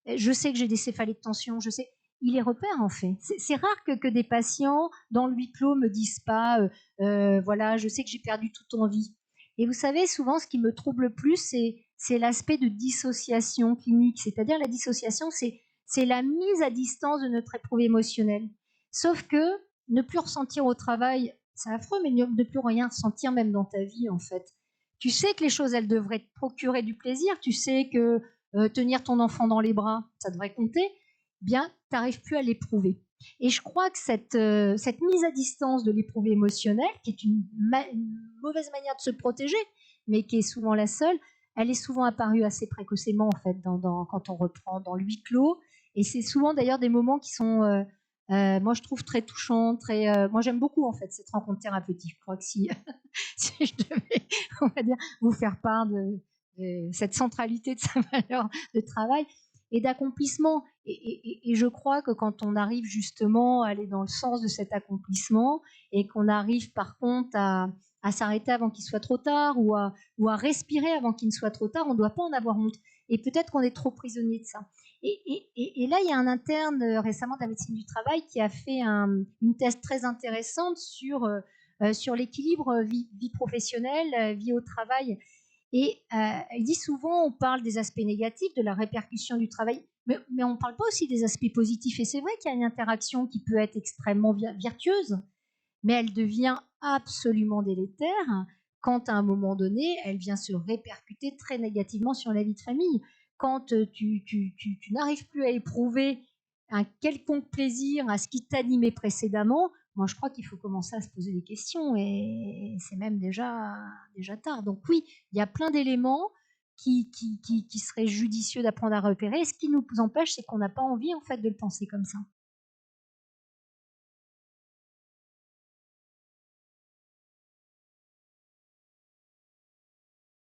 Speaker 2: je sais que j'ai des céphalées de tension, je sais. Il les repère en fait. C'est rare que des patients dans le huis clos me disent pas, voilà, je sais que j'ai perdu toute envie. Et vous savez, souvent, ce qui me trouble le plus, c'est l'aspect de dissociation clinique. C'est-à-dire, la dissociation, c'est la mise à distance de notre éprouvé émotionnel. Sauf que ne plus ressentir au travail, c'est affreux, mais ne plus rien ressentir même dans ta vie, en fait. Tu sais que les choses, elles devraient te procurer du plaisir. Tu sais que tenir ton enfant dans les bras, ça devrait compter, eh bien, tu n'arrives plus à l'éprouver. Et je crois que cette mise à distance de l'éprouvé émotionnel, qui est une mauvaise manière de se protéger, mais qui est souvent la seule, elle est souvent apparue assez précocement, en fait, quand on reprend dans le huis clos. Et c'est souvent d'ailleurs des moments qui sont, moi je trouve très touchants, moi j'aime beaucoup en fait cette rencontre thérapeutique. Je crois que si, si je devais, on va dire, vous faire part de cette centralité de sa valeur de travail et d'accomplissement. Et je crois que quand on arrive justement à aller dans le sens de cet accomplissement et qu'on arrive par contre à s'arrêter avant qu'il soit trop tard ou à respirer avant qu'il ne soit trop tard, on ne doit pas en avoir honte. Et peut-être qu'on est trop prisonnier de ça. Et là, il y a un interne récemment de la médecine du travail qui a fait une thèse très intéressante sur l'équilibre vie professionnelle, vie au travail. Et il dit souvent, on parle des aspects négatifs, de la répercussion du travail, mais on ne parle pas aussi des aspects positifs. Et c'est vrai qu'il y a une interaction qui peut être extrêmement vertueuse, mais elle devient absolument délétère quand à un moment donné, elle vient se répercuter très négativement sur la vie de famille. Quand tu n'arrives plus à éprouver un quelconque plaisir à ce qui t'animait précédemment, moi je crois qu'il faut commencer à se poser des questions et c'est même déjà tard. Donc oui, il y a plein d'éléments qui seraient judicieux d'apprendre à repérer. Et ce qui nous empêche, c'est qu'on n'a pas envie en fait de le penser comme ça.